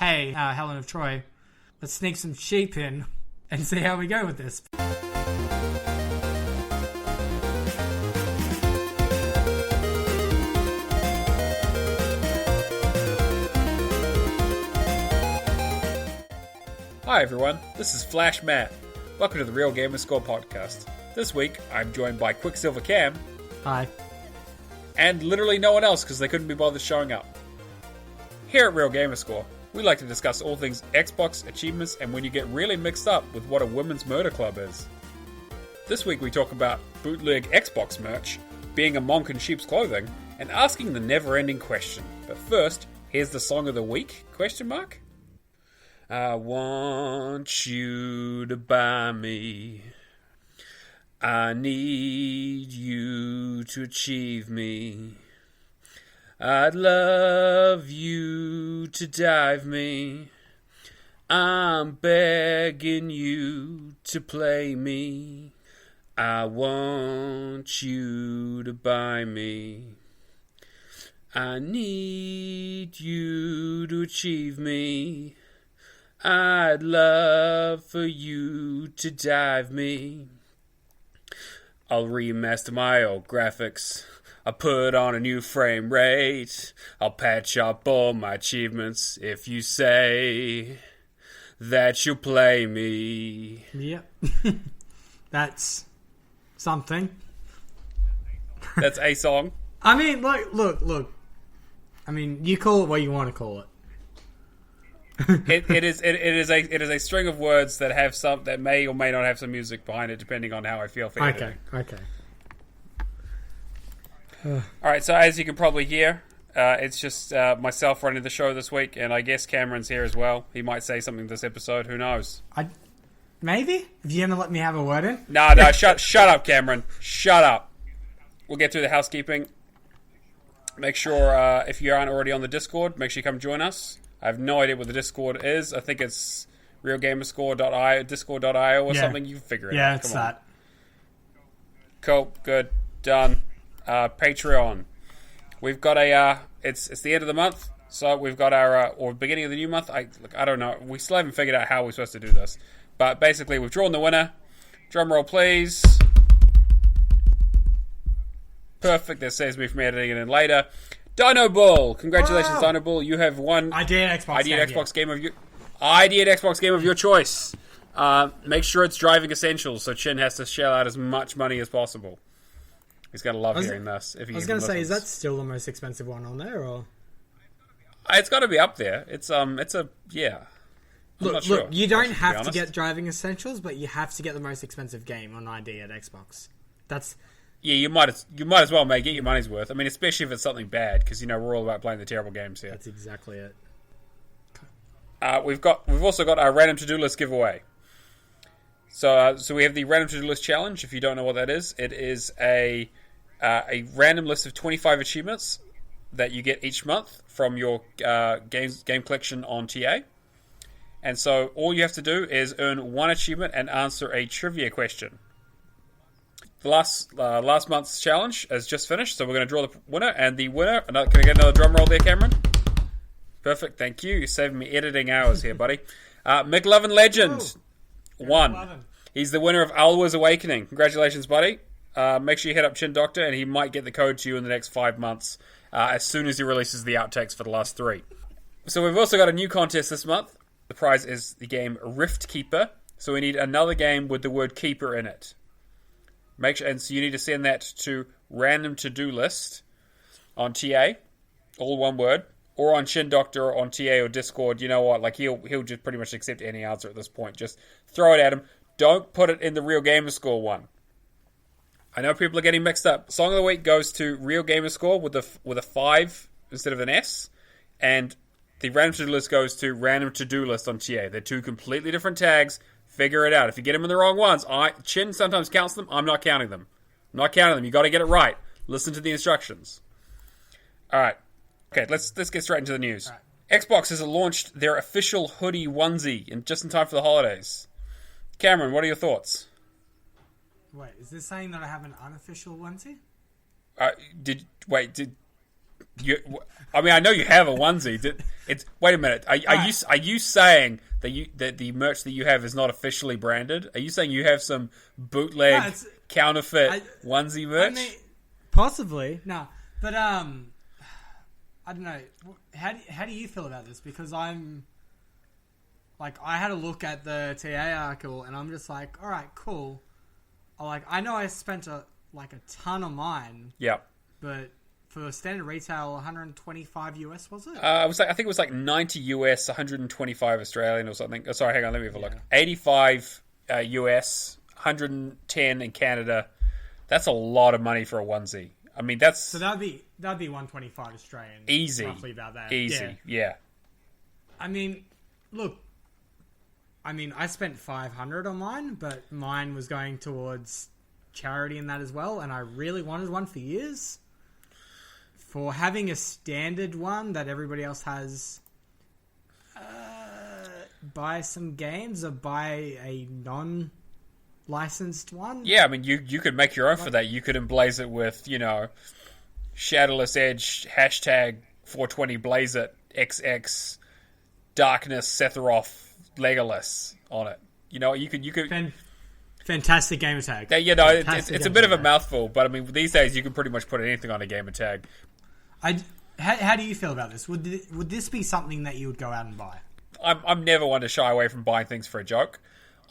hey, Helen of Troy, let's sneak some sheep in and see how we go with this. Hi everyone, this is Flash Matt. Welcome to the Real Gamerscore podcast. This week, I'm joined by Quicksilver Cam. Hi. And literally no one else because they couldn't be bothered showing up. Here at Real Gamerscore, we like to discuss all things Xbox, achievements, and when you get really mixed up with what a women's murder club is. This week we talk about bootleg Xbox merch, being a monk in sheep's clothing, and asking the never-ending question. But first, here's the song of the week, ? I want you to buy me. I need you to achieve me. I'd love you to dive me. I'm begging you to play me. I want you to buy me. I need you to achieve me. I'd love for you to dive me. I'll remaster my old graphics. I'll put on a new frame rate. I'll patch up all my achievements if you say that you'll play me. Yep. That's something. That's a song. I mean, look. I mean, you call it what you want to call it. It is a string of words that have some that may or may not have some music behind it, depending on how I feel for editing. Okay. All right, so as you can probably hear, it's just myself running the show this week, and I guess Cameron's here as well. He might say something this episode. Who knows? Maybe if you're gonna let me have a word in. No, shut up, Cameron. Shut up. We'll get through the housekeeping. Make sure if you aren't already on the Discord, make sure you come join us. I have no idea what the Discord is. I think it's realgamerscore.io, discord.io or something. You can figure it out. Yeah, it's that. Cool. Good. Done. Patreon. We've got it's the end of the month, so we've got our, or beginning of the new month. I don't know. We still haven't figured out how we're supposed to do this. But basically, we've drawn the winner. Drum roll, please. Perfect. That saves me from editing it in later. Dino Bull! Congratulations, wow. Dino Bull. You have won Idea Xbox game of your choice. Make sure it's driving essentials, so Chin has to shell out as much money as possible. He's going to love hearing this. If he I was going to say, listens. is that still the most expensive one on there, or? It's got to be up there. It's a yeah. Look, you don't have to get driving essentials, but you have to get the most expensive game on ID at Xbox. That's. Yeah, you might as well get your money's worth. I mean, especially if it's something bad, because we're all about playing the terrible games here. That's exactly it. We've also got our random to-do list giveaway. So we have the random to-do list challenge. If you don't know what that is, it is a random list of 25 achievements that you get each month from your game collection on TA. And so all you have to do is earn one achievement and answer a trivia question. The last month's challenge has just finished, so we're going to draw the winner. And the winner, can I get another drum roll there, Cameron? Perfect, thank you. You're saving me editing hours here, buddy. McLovin Legend won. He's the winner of Alwa's Awakening. Congratulations, buddy. Make sure you hit up Chin Doctor, and he might get the code to you in the next 5 months, as soon as he releases the outtakes for the last 3. So we've also got a new contest this month. The prize is the game Rift Keeper. So we need another game with the word keeper in it. And so you need to send that to random to-do list on TA, all one word, or on Chin Doctor or on TA or Discord. You know what? Like he'll just pretty much accept any answer at this point. Just throw it at him. Don't put it in the Real Gamerscore one. I know people are getting mixed up. Song of the week goes to Real Gamerscore with a 5 instead of an S, and the random to-do list goes to random to-do list on TA. They're two completely different tags. Figure it out. If you get them in the wrong ones, Chin sometimes counts them. I'm not counting them. You got to get it right. Listen to the instructions. All right. Okay, let's get straight into the news. Right. Xbox has launched their official hoodie onesie just in time for the holidays. Cameron, what are your thoughts? Wait, is this saying that I have an unofficial onesie? I mean, I know you have a onesie. Wait a minute. Are you saying that the merch that you have is not officially branded? Are you saying you have some bootleg counterfeit onesie merch? I mean, possibly. No, but I don't know. How do you feel about this? Because I had a look at the TA article and I'm just like, all right, cool. I know I spent a ton on mine. Yeah. But for standard retail, 125 US, was it? I think it was like 90 US, 125 Australian or something. Oh, sorry, hang on, let me have a look. 85 US, 110 in Canada. That's a lot of money for a onesie. I mean, that's... So that'd be 125 Australian. Easy. Roughly about that. Easy, yeah. I mean, look... I spent 500 on mine, but mine was going towards charity in that as well, and I really wanted one for years. For having a standard one that everybody else has, buy some games or buy a non-licensed one. Yeah, I mean, you could make your own for that. You could emblaze it with, Shadowless Edge, hashtag 420 blaze it, XX, Darkness, Sephiroth, Legolas on it. You could... Fantastic gamer tag. It's a bit of a mouthful, but I mean, these days you can pretty much put anything on a gamer tag. How do you feel about this? Would this be something that you would go out and buy? I'm never one to shy away from buying things for a joke.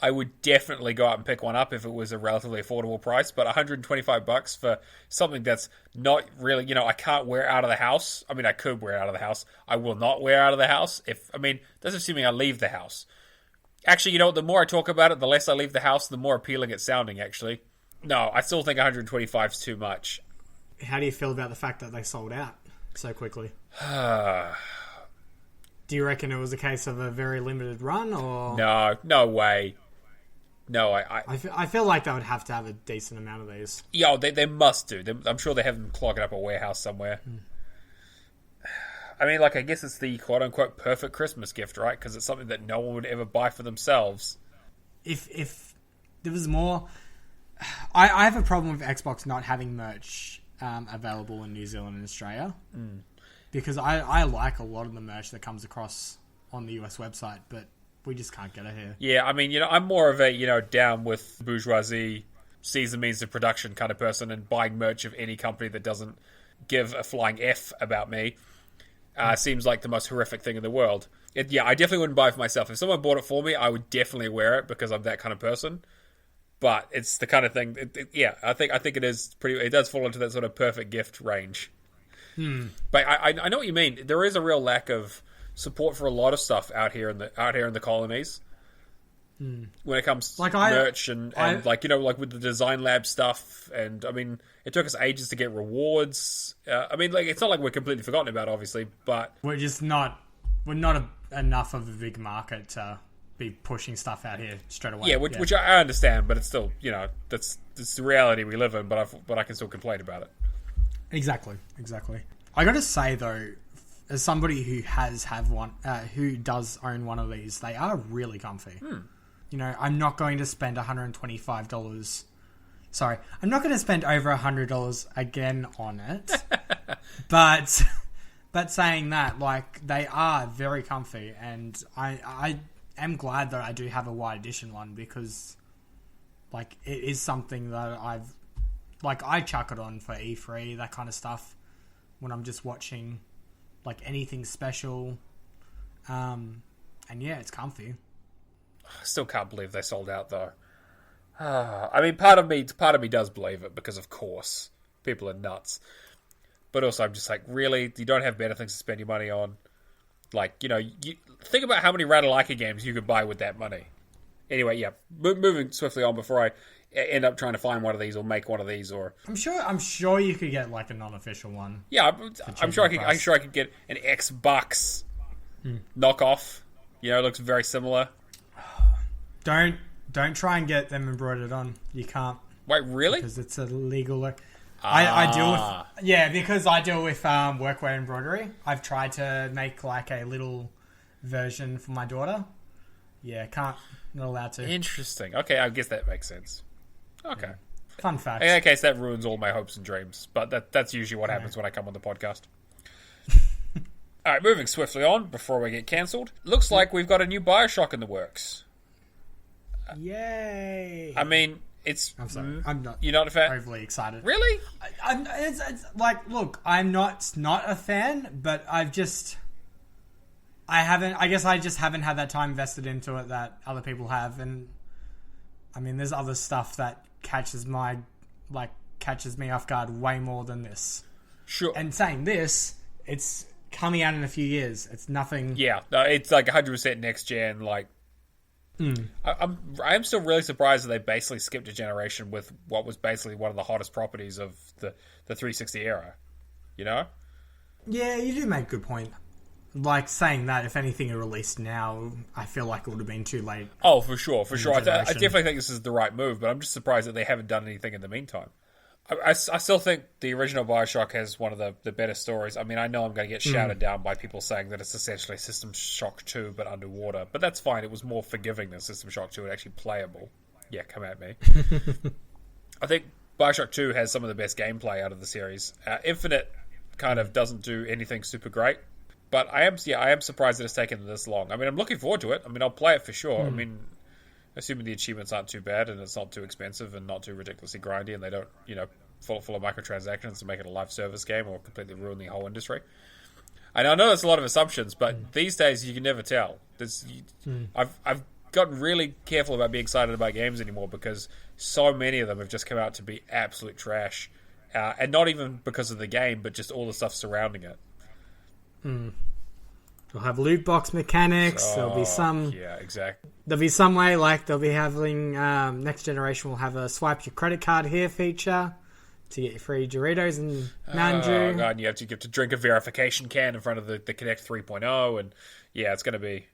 I would definitely go out and pick one up if it was a relatively affordable price, but $125 for something that's not really, I can't wear out of the house. I mean, I could wear out of the house. I will not wear out of the house. That's assuming I leave the house. Actually, the more I talk about it, the less I leave the house, the more appealing it's sounding, actually. No, I still think 125 is too much. How do you feel about the fact that they sold out so quickly? Do you reckon it was a case of a very limited run, or... No way. No, I feel like they would have to have a decent amount of these. Yeah, they must do. I'm sure they have them clogging up a warehouse somewhere. I mean, I guess it's the quote-unquote perfect Christmas gift, right? Because it's something that no one would ever buy for themselves. If there was more... I have a problem with Xbox not having merch available in New Zealand and Australia. Because I like a lot of the merch that comes across on the US website, but we just can't get it here. Yeah, I mean, I'm more of a, down with bourgeoisie, sees the means of production kind of person, and buying merch of any company that doesn't give a flying F about me seems like the most horrific thing in the world. I definitely wouldn't buy it for myself. If someone bought it for me, I would definitely wear it because I'm that kind of person. But it's the kind of thing, I think it is pretty. It does fall into that sort of perfect gift range. But I know what you mean. There is a real lack of support for a lot of stuff out here in the colonies. When it comes to merch and with the Design Lab stuff, and I mean, it took us ages to get rewards. It's not like we're completely forgotten about, obviously, but we're not enough of a big market to be pushing stuff out here straight away. Yeah, which I understand, but it's still, that's the reality we live in. But I can still complain about it. Exactly. I got to say though, as somebody who who does own one of these, they are really comfy. I'm not going to spend $125. Sorry, I'm not going to spend over $100 again on it. but saying that, they are very comfy, and I am glad that I do have a white edition one because, it is something that I chuck it on for E3, that kind of stuff, when I'm just watching, anything special. And yeah, it's comfy. I still can't believe they sold out, though. I mean, part of me does believe it, because of course, people are nuts. But also, I'm just really? You don't have better things to spend your money on? You think about how many Ratalaika games you could buy with that money. Anyway, yeah, moving swiftly on before I end up trying to find one of these or make one of these, or I'm sure you could get a non-official one. Yeah, I'm sure I could get an Xbox knockoff. It looks very similar. Don't try and get them embroidered on. You can't. Wait, really? Because it's illegal. I deal with because I deal with workwear embroidery. I've tried to make a little version for my daughter. Yeah, not allowed to. Interesting. Okay, I guess that makes sense. Okay. Yeah. Fun fact. In that case, that ruins all my hopes and dreams. But that's usually what happens when I come on the podcast. All right, moving swiftly on before we get cancelled. Looks like we've got a new Bioshock in the works. Yay! I mean, it's... I'm sorry. I'm not. You're not a fan? Overly excited. Really? It's like, look, I'm not a fan, but I guess I just haven't had that time invested into it that other people have, and I mean, there's other stuff that catches me off guard way more tthan this. Sure. And saying this, it's coming out in a few years. It's nothing. Yeah, no, it's like 100% next gen. Like, I'm still really surprised that they basically skipped a generation with what was basically one of the hottest properties of the 360 era. You know? Yeah, you do make a good point. Like, saying that, if anything had released now, I feel like it would have been too late. Oh, for sure. I definitely think this is the right move, but I'm just surprised that they haven't done anything in the meantime. I still think the original Bioshock has one of the better stories. I mean, I know I'm going to get shouted down by people saying that it's essentially System Shock 2, but underwater. But that's fine. It was more forgiving than System Shock 2 and actually playable. Yeah, come at me. I think Bioshock 2 has some of the best gameplay out of the series. Infinite kind of doesn't do anything super great. But I am surprised that it's taken this long. I mean, I'm looking forward to it. I mean, I'll play it for sure. I mean, assuming the achievements aren't too bad and it's not too expensive and not too ridiculously grindy and they don't, full of microtransactions to make it a live service game or completely ruin the whole industry. And I know that's a lot of assumptions, but these days you can never tell. I've gotten really careful about being excited about games anymore because so many of them have just come out to be absolute trash. And not even because of the game, but just all the stuff surrounding it. We'll have loot box mechanics. There'll be some. Yeah, exactly. There'll be some way, like they'll be having next generation will have a swipe your credit card here feature to get your free Doritos and Mountain Dew. Oh god, and you have to drink a verification can in front of the Kinect 3.0, and yeah, it's going to be.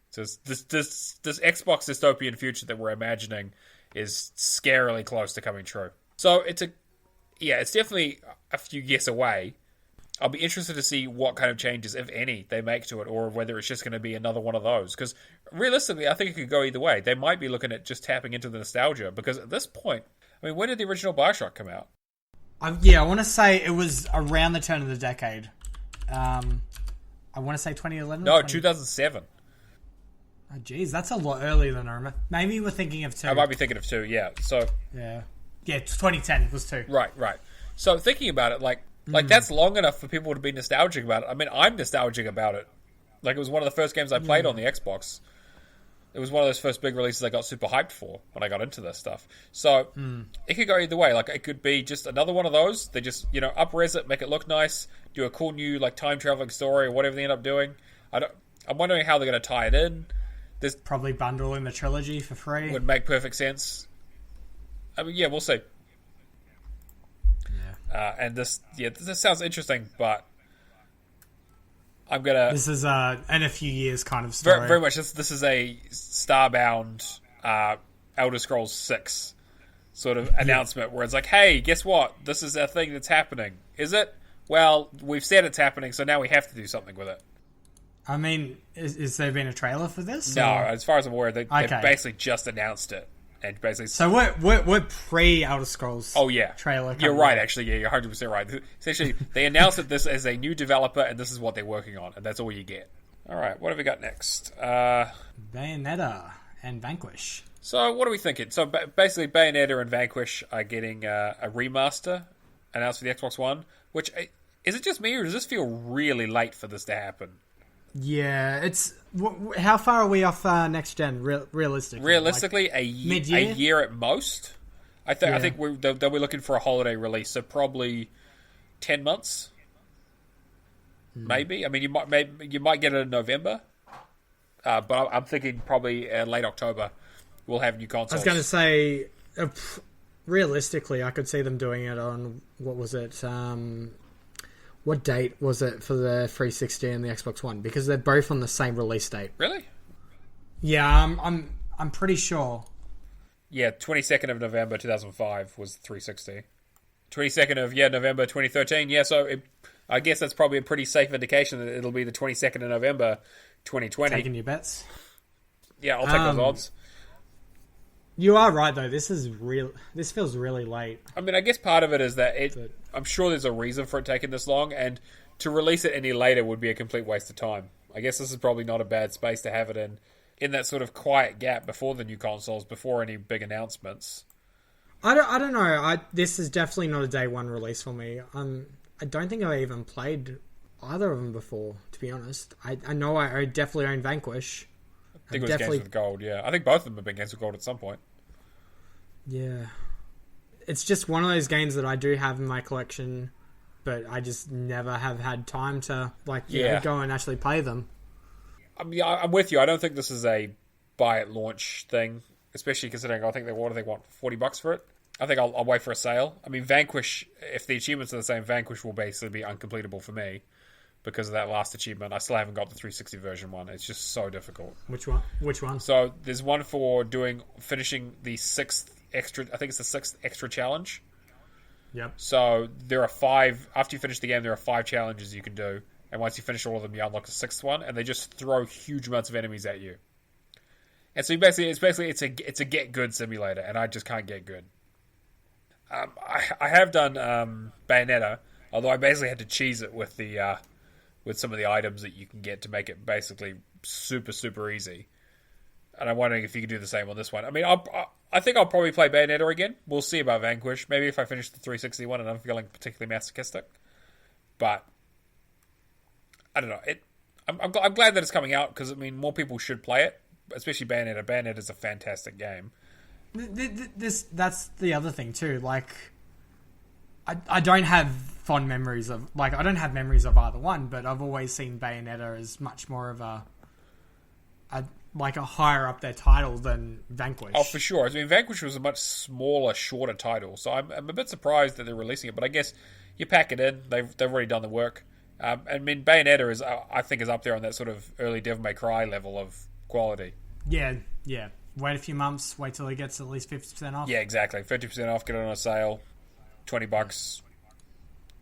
So this Xbox dystopian future that we're imagining is scarily close to coming true. So it's definitely a few years away. I'll be interested to see what kind of changes, if any, they make to it, or whether it's just going to be another one of those. Because realistically, I think it could go either way. They might be looking at just tapping into the nostalgia. Because at this point, I mean, when did the original Bioshock come out? I want to say it was around the turn of the decade. I want to say 2011. No, 2007. Oh, geez, that's a lot earlier than I remember. Maybe we're thinking of 2. I might be thinking of 2. Yeah. So. Yeah, 2010 was 2. Right. So thinking about it, like that's long enough for people to be nostalgic about it. I mean, I'm nostalgic about it. Like, it was one of the first games I played on the Xbox. It was one of those first big releases I got super hyped for when I got into this stuff. So, it could go either way. Like, it could be just another one of those. They just, up-res it, make it look nice, do a cool new, time-traveling story or whatever they end up doing. I'm wondering how they're going to tie it in. There's probably bundle in the trilogy for free. Would make perfect sense. I mean, yeah, we'll see. And this sounds interesting, but I'm gonna. This is in a few years kind of story. Very, very much. This is a Starbound Elder Scrolls 6 sort of announcement where it's like, hey, guess what? This is a thing that's happening. Is it? Well, we've said it's happening, so now we have to do something with it. I mean, is there been a trailer for this? No, as far as I'm aware, they basically just announced it. And basically, so we're pre Elder Scrolls. Oh yeah, trailer. You're right, actually. Yeah, you're 100% right. Essentially, they announced that this is a new developer, and this is what they're working on, and that's all you get. All right, what have we got next? Bayonetta and Vanquish. So what are we thinking? So basically, Bayonetta and Vanquish are getting a remaster announced for the Xbox One. Which is it just me, or does this feel really late for this to happen? Yeah, it's... How far are we off next gen, realistically? Realistically, a year at most. I think they'll be looking for a holiday release, so probably 10 months. Maybe. I mean, you might get it in November. But I'm thinking probably late October we'll have new consoles. I was going to say, realistically, I could see them doing it on... What was it? What date was it for the 360 and the Xbox One? Because they're both on the same release date. Really? Yeah, I'm pretty sure. Yeah, 22nd of November 2005 was 360. 22nd of November 2013. Yeah, so I guess that's probably a pretty safe indication that it'll be the 22nd of November 2020. Taking your bets? Yeah, I'll take those odds. You are right, though. This feels really late. I mean, I guess part of it is that I'm sure there's a reason for it taking this long, and to release it any later would be a complete waste of time. I guess this is probably not a bad space to have it in that sort of quiet gap before the new consoles, before any big announcements. I don't know. This is definitely not a day one release for me. I don't think I even played either of them before, to be honest. I know I definitely own Vanquish. I think it was Games with Gold, yeah. I think both of them have been Games with Gold at some point. Yeah. It's just one of those games that I do have in my collection, but I just never have had time to go and actually play them. I'm with you. I don't think this is a buy at launch thing, especially considering I think they want $40 for it. I think I'll wait for a sale. I mean, Vanquish, if the achievements are the same, Vanquish will basically be uncompletable for me because of that last achievement. I still haven't got the 360 version one. It's just so difficult. Which one? So there's one for finishing the sixth extra challenge. Yep. So there are 5, after you finish the game, there are 5 challenges you can do. And once you finish all of them, you unlock the 6th one, and they just throw huge amounts of enemies at you. And so it's a get good simulator, and I just can't get good. I have done Bayonetta, although I basically had to cheese it with some of the items that you can get to make it basically super, super easy. And I'm wondering if you can do the same on this one. I mean, I think I'll probably play Bayonetta again. We'll see about Vanquish. Maybe if I finish the 360 one and I'm feeling particularly masochistic. But I don't know. I'm glad that it's coming out because, I mean, more people should play it, especially Bayonetta. Bayonetta is a fantastic game. That's the other thing too. Like, I don't have fond memories of I don't have memories of either one, but I've always seen Bayonetta as much more of a higher up their title than Vanquish. Oh, for sure. I mean, Vanquish was a much smaller, shorter title, so I'm a bit surprised that they're releasing it. But I guess you pack it in; they've already done the work. I mean, Bayonetta I think is up there on that sort of early Devil May Cry level of quality. Yeah. Wait a few months. Wait till it gets at least 50% off. Yeah, exactly. 50% off. Get it on a sale. $20.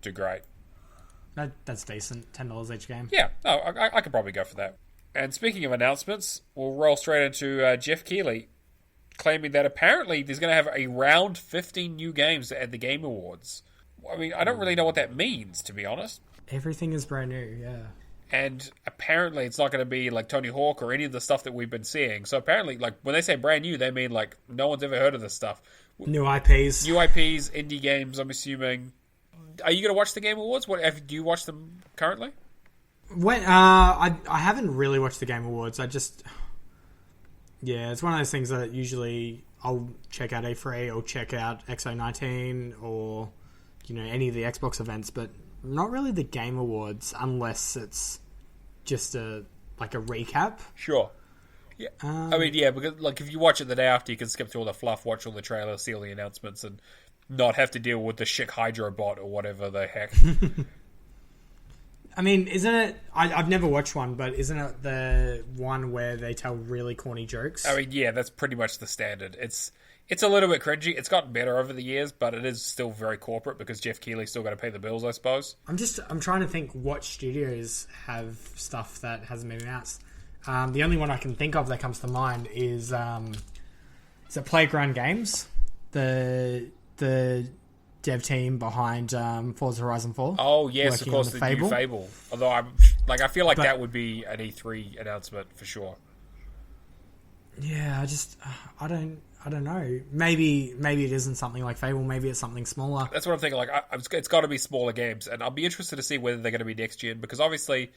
Do great. That's decent. $10 each game. Yeah. Oh, I could probably go for that. And speaking of announcements, we'll roll straight into Jeff Keighley claiming that apparently there's going to have around 15 new games at the Game Awards. I mean, I don't really know what that means, to be honest. Everything is brand new, yeah. And apparently it's not going to be like Tony Hawk or any of the stuff that we've been seeing. So apparently, when they say brand new, they mean no one's ever heard of this stuff. New IPs. New IPs, indie games, I'm assuming. Are you going to watch the Game Awards? Do you watch them currently? I haven't really watched the Game Awards. It's one of those things that usually I'll check out E3 or check out XO19 or any of the Xbox events, but not really the Game Awards unless it's just a recap. Sure. Yeah. I mean, yeah, because if you watch it the day after, you can skip through all the fluff, watch all the trailers, see all the announcements, and not have to deal with the Schick Hydro bot or whatever the heck. I mean, isn't it... I've never watched one, but isn't it the one where they tell really corny jokes? I mean, yeah, that's pretty much the standard. It's a little bit cringy. It's gotten better over the years, but it is still very corporate because Jeff Keighley's still got to pay the bills, I suppose. I'm trying to think what studios have stuff that hasn't been announced. The only one I can think of that comes to mind is it Playground Games, the dev team behind Forza Horizon 4. Oh yes, of course, the new Fable. Although I feel like that would be an E3 announcement for sure. Yeah, I don't know. Maybe it isn't something like Fable. Maybe it's something smaller. That's what I'm thinking. It's got to be smaller games, and I'll be interested to see whether they're going to be next gen because obviously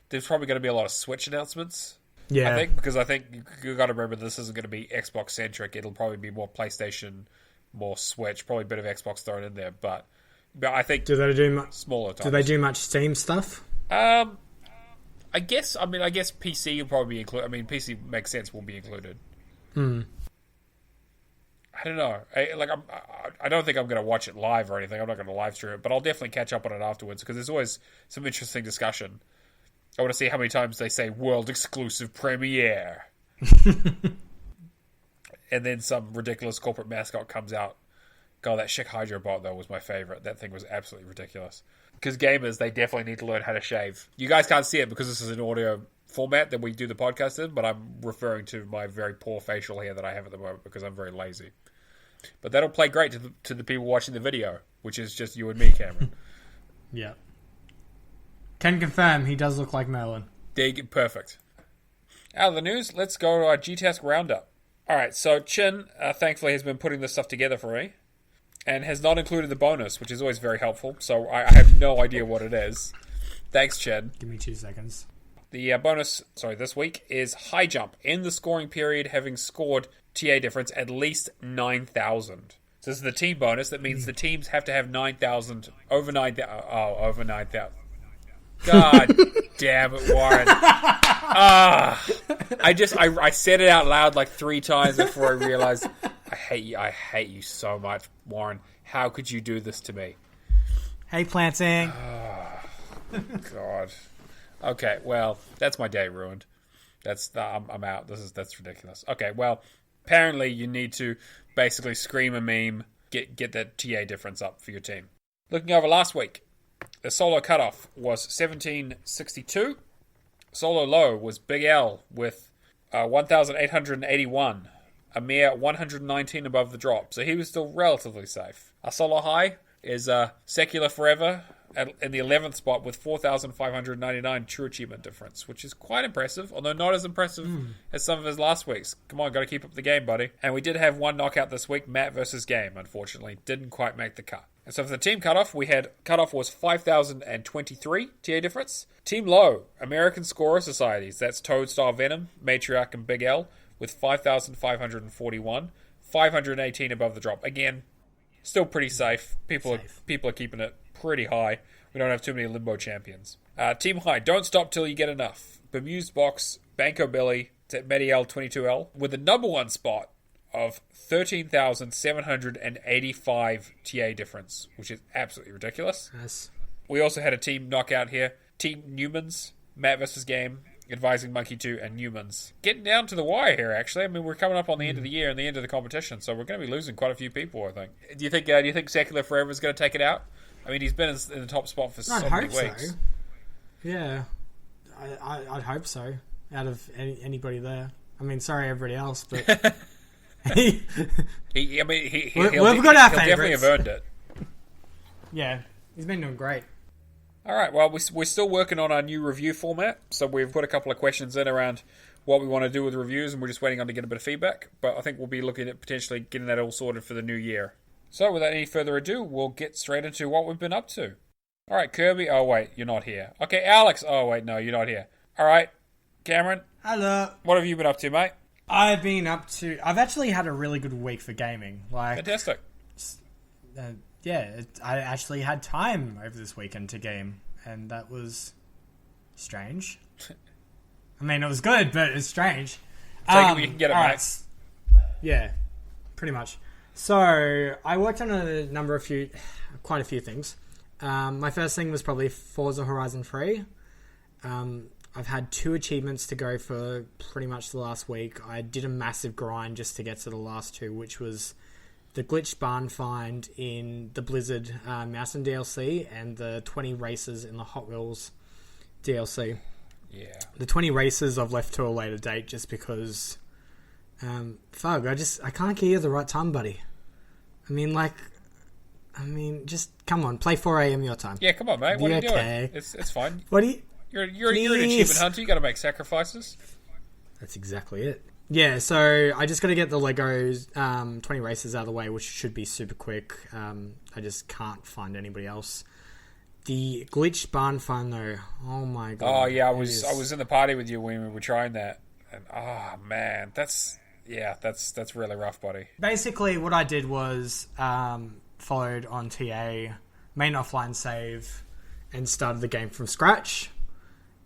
there's probably going to be a lot of Switch announcements. Yeah, I think you got to remember this isn't going to be Xbox centric. It'll probably be more PlayStation, more Switch, probably a bit of Xbox thrown in there. But I think do they do much smaller titles. Do they do much Steam stuff? I guess PC will probably be included. I mean, PC makes sense. Will be included. I don't know. I don't think I'm going to watch it live or anything. I'm not going to live stream it, but I'll definitely catch up on it afterwards because there's always some interesting discussion. I want to see how many times they say world exclusive premiere. And then some ridiculous corporate mascot comes out. God, that Schick Hydro bot, though, was my favorite. That thing was absolutely ridiculous. Because gamers, they definitely need to learn how to shave. You guys can't see it because this is an audio format that we do the podcast in, but I'm referring to my very poor facial hair that I have at the moment because I'm very lazy. But that'll play great to the people watching the video, which is just you and me, Cameron. Yeah. Can confirm he does look like Merlin. Perfect. Out of the news, let's go to our G-Task Roundup. Alright, so Chin, thankfully, has been putting this stuff together for me, and has not included the bonus, which is always very helpful, so I have no idea what it is. Thanks, Chin. Give me 2 seconds. The bonus, this week, is high jump. In the scoring period, having scored TA difference at least 9,000. So this is the team bonus. That means the teams have to have 9,000, over 9,000. Oh, over 9,000. God damn it, Warren. I said it out loud like 3 times before I realized I hate you so much, Warren. How could you do this to me? Hey, Planting. God. Okay, well, that's my day ruined. I'm out. That's ridiculous. Okay, well, apparently you need to basically scream a meme, get that TA difference up for your team. Looking over last week, the solo cutoff was 1762. Solo low was Big L with 1,881, a mere 119 above the drop, so he was still relatively safe. Our solo high is Secular Forever in the 11th spot with 4,599 true achievement difference, which is quite impressive, although not as impressive as some of his last weeks. Come on, got to keep up the game, buddy. And we did have one knockout this week, Matt versus Game, unfortunately. Didn't quite make the cut. And so for the team cutoff, cutoff was 5,023 TA difference. Team low, American Scorer Societies, that's Toadstar Venom, Matriarch, and Big L, with 5,541, 518 above the drop. Again, still pretty safe. People are keeping it pretty high. We don't have too many limbo champions. Team high, Don't Stop Till You Get Enough, Bemused Box, Banco Billy, Mediel 22L, with the number 1 spot of 13,785 TA difference, which is absolutely ridiculous. Yes. We also had a team knockout here. Team Newmans, Matt vs. Game, Advising Monkey 2, and Newmans. Getting down to the wire here, actually. I mean, we're coming up on the end of the year and the end of the competition, so we're going to be losing quite a few people, I think. Do you think Secular Forever is going to take it out? I mean, he's been in the top spot for so many weeks. So. Yeah, I'd hope so. Out of anybody there. I mean, sorry everybody else, but we've got our favorites. Definitely have earned it. Yeah, he's been doing great. All right, well, we're still working on our new review format, so we've put a couple of questions in around what we want to do with the reviews, and we're just waiting on to get a bit of feedback, but I think we'll be looking at potentially getting that all sorted for the new year. So, without any further ado, we'll get straight into what we've been up to. All right, Kirby. Oh, wait, you're not here. Okay, Alex. Oh, wait, no, you're not here. All right, Cameron. Hello. What have you been up to, mate? I've actually had a really good week for gaming. Fantastic. I actually had time over this weekend to game, and that was strange. I mean, it was good, but it's strange. Take it where you can get it, mate. Right. Yeah, pretty much. So, I worked on quite a few things. My first thing was probably Forza Horizon 3. I've had 2 achievements to go for pretty much the last week. I did a massive grind just to get to the last 2, which was the glitched barn find in the Blizzard Mountain DLC and the 20 races in the Hot Wheels DLC. Yeah. The 20 races I've left to a later date just because... I can't get you the right time, buddy. Just come on, play 4 a.m. your time. Yeah, come on, mate. What are you doing? It's fine. What are you? You're an achievement hunter. You got to make sacrifices. That's exactly it. Yeah, so I just got to get the Legos 20 races out of the way, which should be super quick. I just can't find anybody else. The glitched barn find though, oh my god. Oh yeah, I was in the party with you when we were trying that, and oh man, that's really rough, buddy. Basically, what I did was followed on TA, main offline save, and started the game from scratch.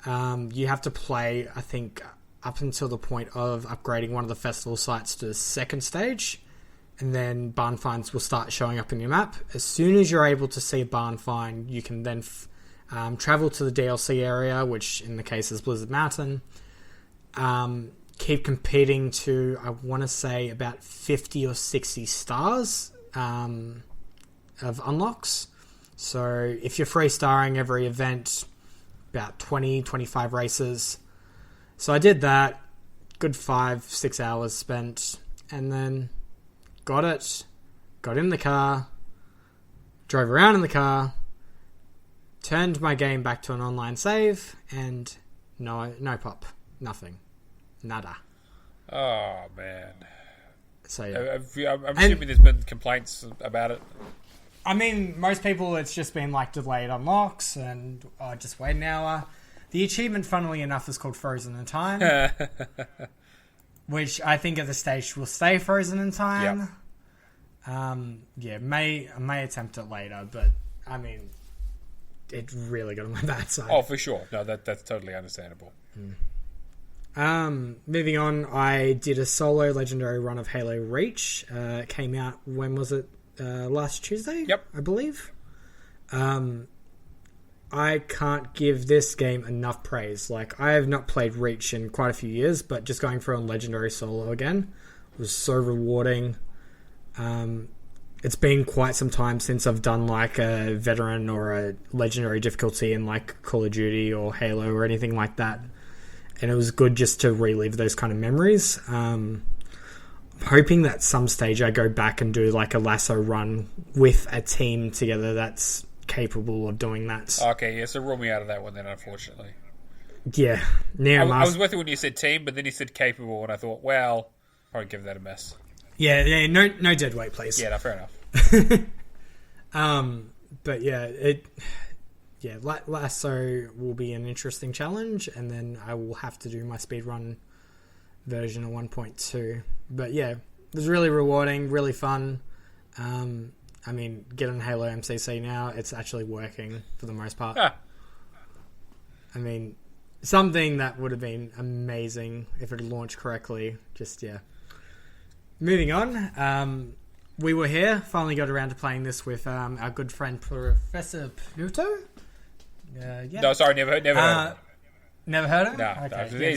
You have to play, I think, up until the point of upgrading one of the festival sites to the second stage, and then barn finds will start showing up in your map. As soon as you're able to see a barn find, you can then travel to the DLC area, which in the case is Blizzard Mountain. Keep competing to, I want to say, about 50 or 60 stars of unlocks. So if you're free starring every event, about 20-25 races. So I did that, good 5-6 hours spent, and then got in the car, drove around in the car, turned my game back to an online save, and no pop. Nothing. Nada. Oh, man. So, yeah. I'm assuming there's been complaints about it. I mean, most people, it's just been like delayed unlocks and just wait an hour. The achievement, funnily enough, is called Frozen in Time, which I think at this stage will stay frozen in time. Yep. May attempt it later, but I mean, it really got on my bad side. Oh, for sure. No, that's totally understandable. Moving on, I did a solo legendary run of Halo Reach. It came out, when was it? Last Tuesday? Yep. I believe. I can't give this game enough praise. Like, I have not played Reach in quite a few years, but just going for a legendary solo again was so rewarding. It's been quite some time since I've done like a veteran or a legendary difficulty in like Call of Duty or Halo or anything like that. And it was good just to relive those kind of memories. Hoping that some stage I go back and do like a lasso run with a team together that's capable of doing that. Okay, yeah, so rule me out of that one then, unfortunately. Yeah. I was with you when you said team, but then you said capable, and I thought, well, probably give that a miss. Yeah, no dead weight, please. Yeah, no, fair enough. But yeah, lasso will be an interesting challenge, and then I will have to do my speedrun version of 1.2. But yeah, it was really rewarding, really fun. I mean, get on Halo MCC now, it's actually working for the most part. I mean, something that would have been amazing if it had launched correctly. Just, yeah. Moving on, we were here, finally got around to playing this with our good friend Professor Pluto. Yeah. No, sorry, never heard of him. Never heard of him? No. Okay.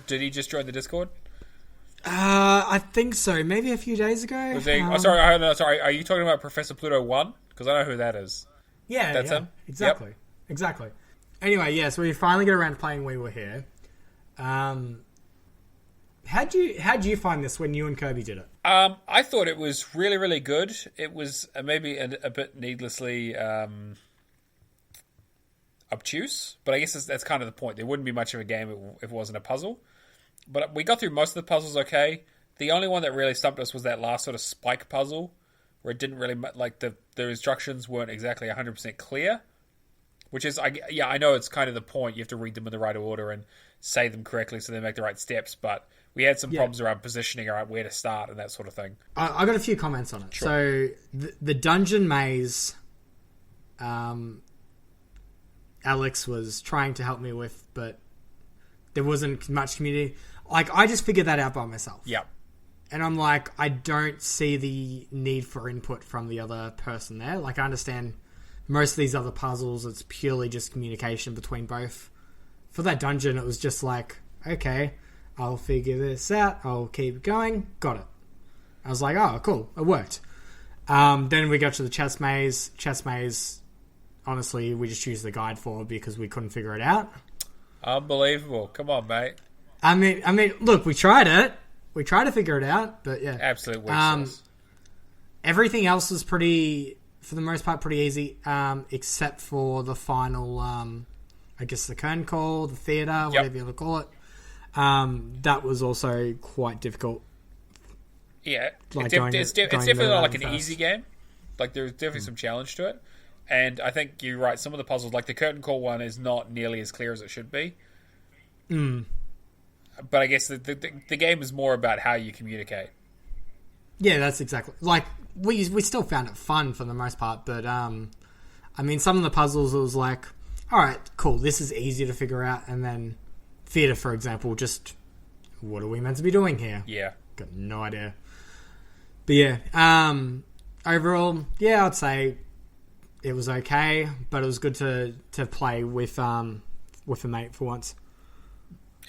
Did he just join the Discord? I think so. Maybe a few days ago. Was he, sorry. Are you talking about Professor Pluto 1? Because I know who that is. Yeah, that's him. Exactly. Yep. Exactly. Anyway, yeah. So we finally got around to playing We Were Here. How'd you find this when you and Kirby did it? I thought it was really, really good. It was maybe a bit needlessly obtuse, but I guess that's kind of the point. There wouldn't be much of a game if it wasn't a puzzle. But we got through most of the puzzles okay. The only one that really stumped us was that last sort of spike puzzle, where it didn't really, like, the instructions weren't exactly 100% clear. Which is, I know it's kind of the point. You have to read them in the right order and say them correctly so they make the right steps. But we had some problems around positioning, around where to start and that sort of thing. I got a few comments on it. Sure. So the dungeon maze, Alex was trying to help me with, but there wasn't much community. Like, I just figured that out by myself. Yeah. And I'm like, I don't see the need for input from the other person there. Like, I understand most of these other puzzles, it's purely just communication between both. For that dungeon, it was just like, okay, I'll figure this out. I'll keep going. Got it. I was like, oh, cool. It worked. Then we got to the chess maze. Chess maze, honestly, we just used the guide for because we couldn't figure it out. Unbelievable. Come on, mate. I mean, look, we tried it. We tried to figure it out, but yeah. Absolute weakness. Everything else was pretty, for the most part, pretty easy, except for the final, I guess the curtain call, the theatre, whatever you want to call it. That was also quite difficult. Yeah. Like it's definitely not like an easy game. Like, there's definitely some challenge to it. And I think you're right, some of the puzzles, like the curtain call one, is not nearly as clear as it should be. But I guess the game is more about how you communicate. Yeah, that's exactly... Like, we still found it fun for the most part, but, I mean, some of the puzzles, it was like, alright, cool, this is easier to figure out, and then theatre, for example, just, what are we meant to be doing here? Yeah. Got no idea. But yeah, overall, yeah, I'd say it was okay, but it was good to play with a mate for once.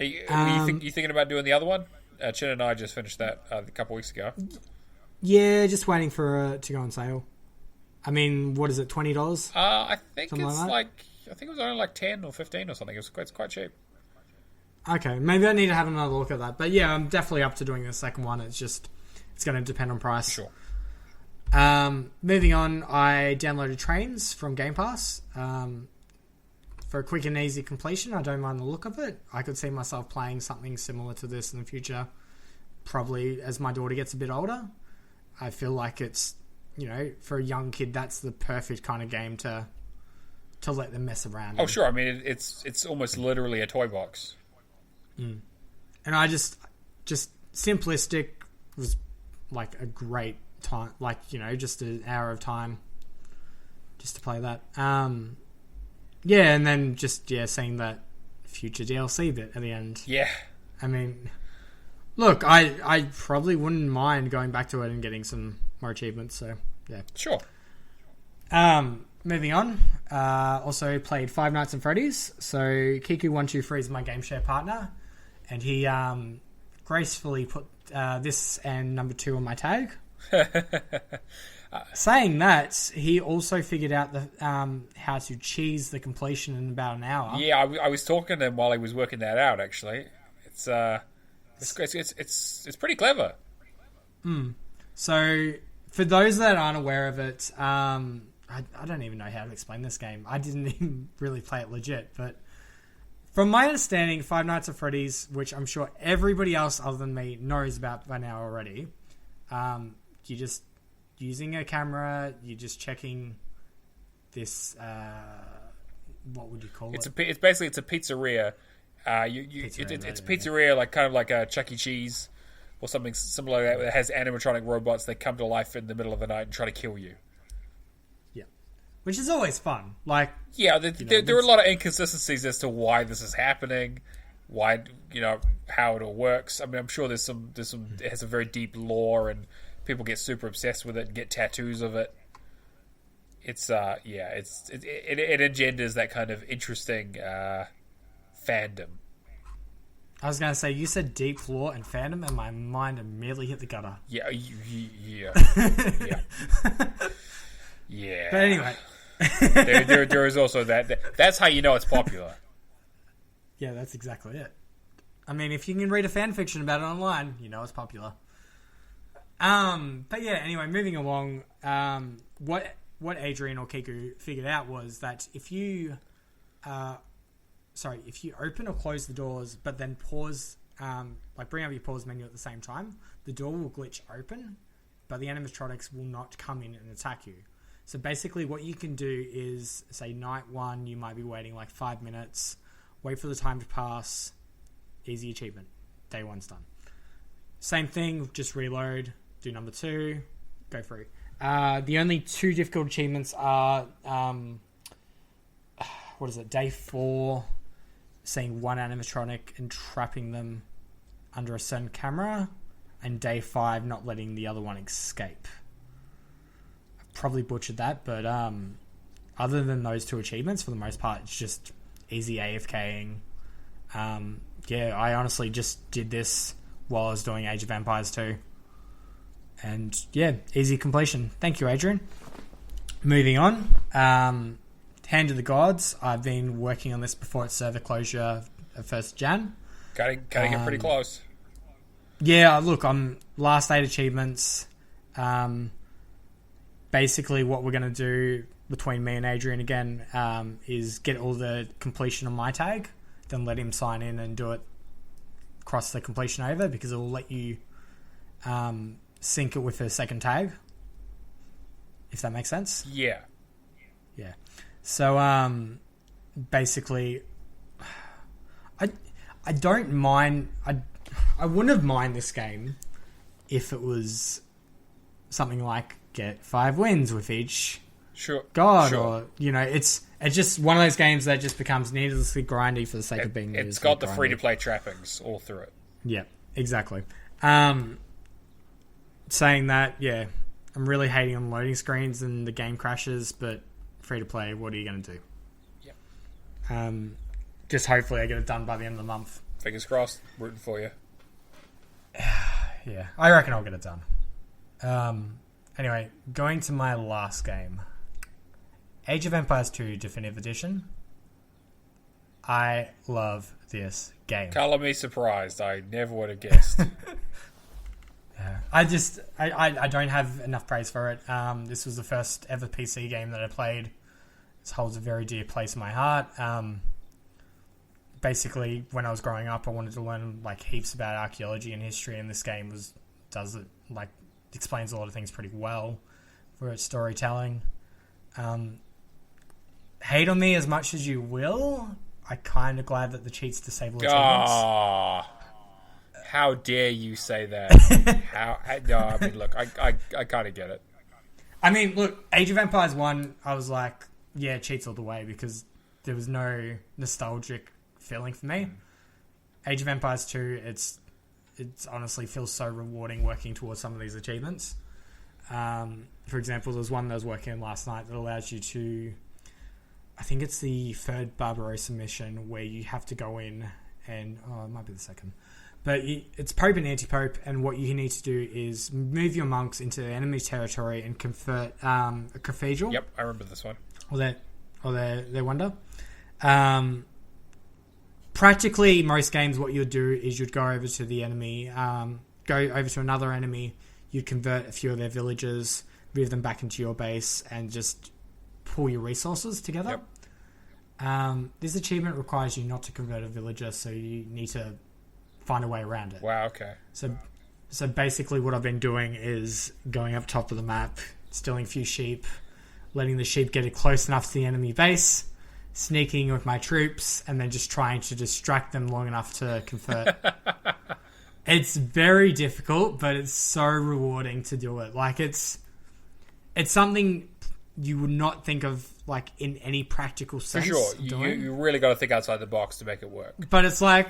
Are you thinking about doing the other one? Chin and I just finished that a couple weeks ago. Yeah, just waiting for it to go on sale. I mean, what is it, $20? I think something it's like I think it was only like 10 or 15 or something. It's quite cheap. Okay, maybe I need to have another look at that. But yeah, I'm definitely up to doing the second one. It's going to depend on price. Sure. Moving on, I downloaded Trains from Game Pass. For a quick and easy completion, I don't mind the look of it. I could see myself playing something similar to this in the future, probably as my daughter gets a bit older. I feel like it's, for a young kid, that's the perfect kind of game to let them mess around. Oh, sure. I mean, it's almost literally a toy box. And I just simplistic was like a great time, just an hour of time just to play that. Yeah, and then seeing that future DLC bit at the end. Yeah. I mean, look, I probably wouldn't mind going back to it and getting some more achievements, so yeah. Sure. Moving on, also played Five Nights at Freddy's. So Kiku123 is my game share partner, and he gracefully put this and number 2 on my tag. Saying that, he also figured out how to cheese the completion in about an hour. Yeah, I was talking to him while he was working that out. Actually, it's pretty clever. So, for those that aren't aware of it, I don't even know how to explain this game. I didn't even really play it legit, but from my understanding, Five Nights at Freddy's, which I'm sure everybody else other than me knows about by now already, you just using a camera, you're just checking this. What would you call it? It's basically a pizzeria. It's a pizzeria, like kind of like a Chuck E. Cheese or something similar like that. It has animatronic robots that come to life in the middle of the night and try to kill you. Yeah, which is always fun. Like, yeah, there are a lot of inconsistencies as to why this is happening, why how it all works. I mean, I'm sure there's some. It has a very deep lore and people get super obsessed with it and get tattoos of it. It's it engenders that kind of interesting fandom. I was going to say, you said deep lore and fandom, and my mind immediately hit the gutter. Yeah. Yeah. But anyway, there is also that. That's how you know it's popular. Yeah, that's exactly it. I mean, if you can read a fan fiction about it online, you know it's popular. But yeah, anyway, moving along, what Adrian or Kiku figured out was that if you open or close the doors, but then pause, bring up your pause menu at the same time, the door will glitch open, but the animatronics will not come in and attack you. So basically what you can do is, say, night 1, you might be waiting 5 minutes, wait for the time to pass, easy achievement, day 1's done. Same thing, just reload, do number 2, go through. The only 2 difficult achievements are, day 4, seeing one animatronic and trapping them under a certain camera, and day 5, not letting the other one escape. I probably butchered that, but other than those 2 achievements, for the most part, it's just easy AFKing. I honestly just did this while I was doing Age of Empires 2. And yeah, easy completion. Thank you, Adrian. Moving on. Hand of the Gods. I've been working on this before its server closure of 1st Jan. Gotta get pretty close. Yeah, look, I'm last 8 achievements. Basically, what we're going to do between me and Adrian again is get all the completion on my tag, then let him sign in and do it, cross the completion over, because it will let you sync it with a second tag, if that makes sense. Yeah. So basically, I don't mind. I wouldn't have minded this game if it was something like get 5 wins with each god, or it's just one of those games that just becomes needlessly grindy for the sake of being. It's got the free to play trappings all through it. Yeah, exactly. Saying that, yeah, I'm really hating on loading screens and the game crashes, but free to play, what are you going to do? Yeah. Just hopefully I get it done by the end of the month. Fingers crossed, rooting for you. Yeah, I reckon I'll get it done. Anyway, going to my last game. Age of Empires 2 Definitive Edition. I love this game. Color me surprised. I never would have guessed. Yeah. I don't have enough praise for it. This was the first ever PC game that I played. This holds a very dear place in my heart. Basically, when I was growing up, I wanted to learn like heaps about archaeology and history, and this game explains a lot of things pretty well for its storytelling. Hate on me as much as you will. I'm kind of glad that the cheats disable achievements. How dare you say that? No, I mean, look, I kind of get it. I mean, look, Age of Empires 1, I was like, yeah, cheats all the way because there was no nostalgic feeling for me. Age of Empires 2, it's honestly feels so rewarding working towards some of these achievements. For example, there's one that I was working on last night that allows you to, I think it's the third Barbarossa mission where you have to go in and, it might be the second. But it's Pope and Anti-Pope, and what you need to do is move your monks into enemy territory and convert a cathedral. Yep, I remember this one. Or their wonder. Practically, most games, what you'd do is you'd go over to the enemy, go over to another enemy, you'd convert a few of their villagers, move them back into your base, and just pull your resources together. Yep. This achievement requires you not to convert a villager, so you need to find a way around it. Wow, okay. So basically what I've been doing is going up top of the map, stealing a few sheep, letting the sheep get it close enough to the enemy base, sneaking with my troops, and then just trying to distract them long enough to convert. It's very difficult, but it's so rewarding to do it. Like, it's something you would not think of, like, in any practical sense. For sure. You really got to think outside the box to make it work. But it's like...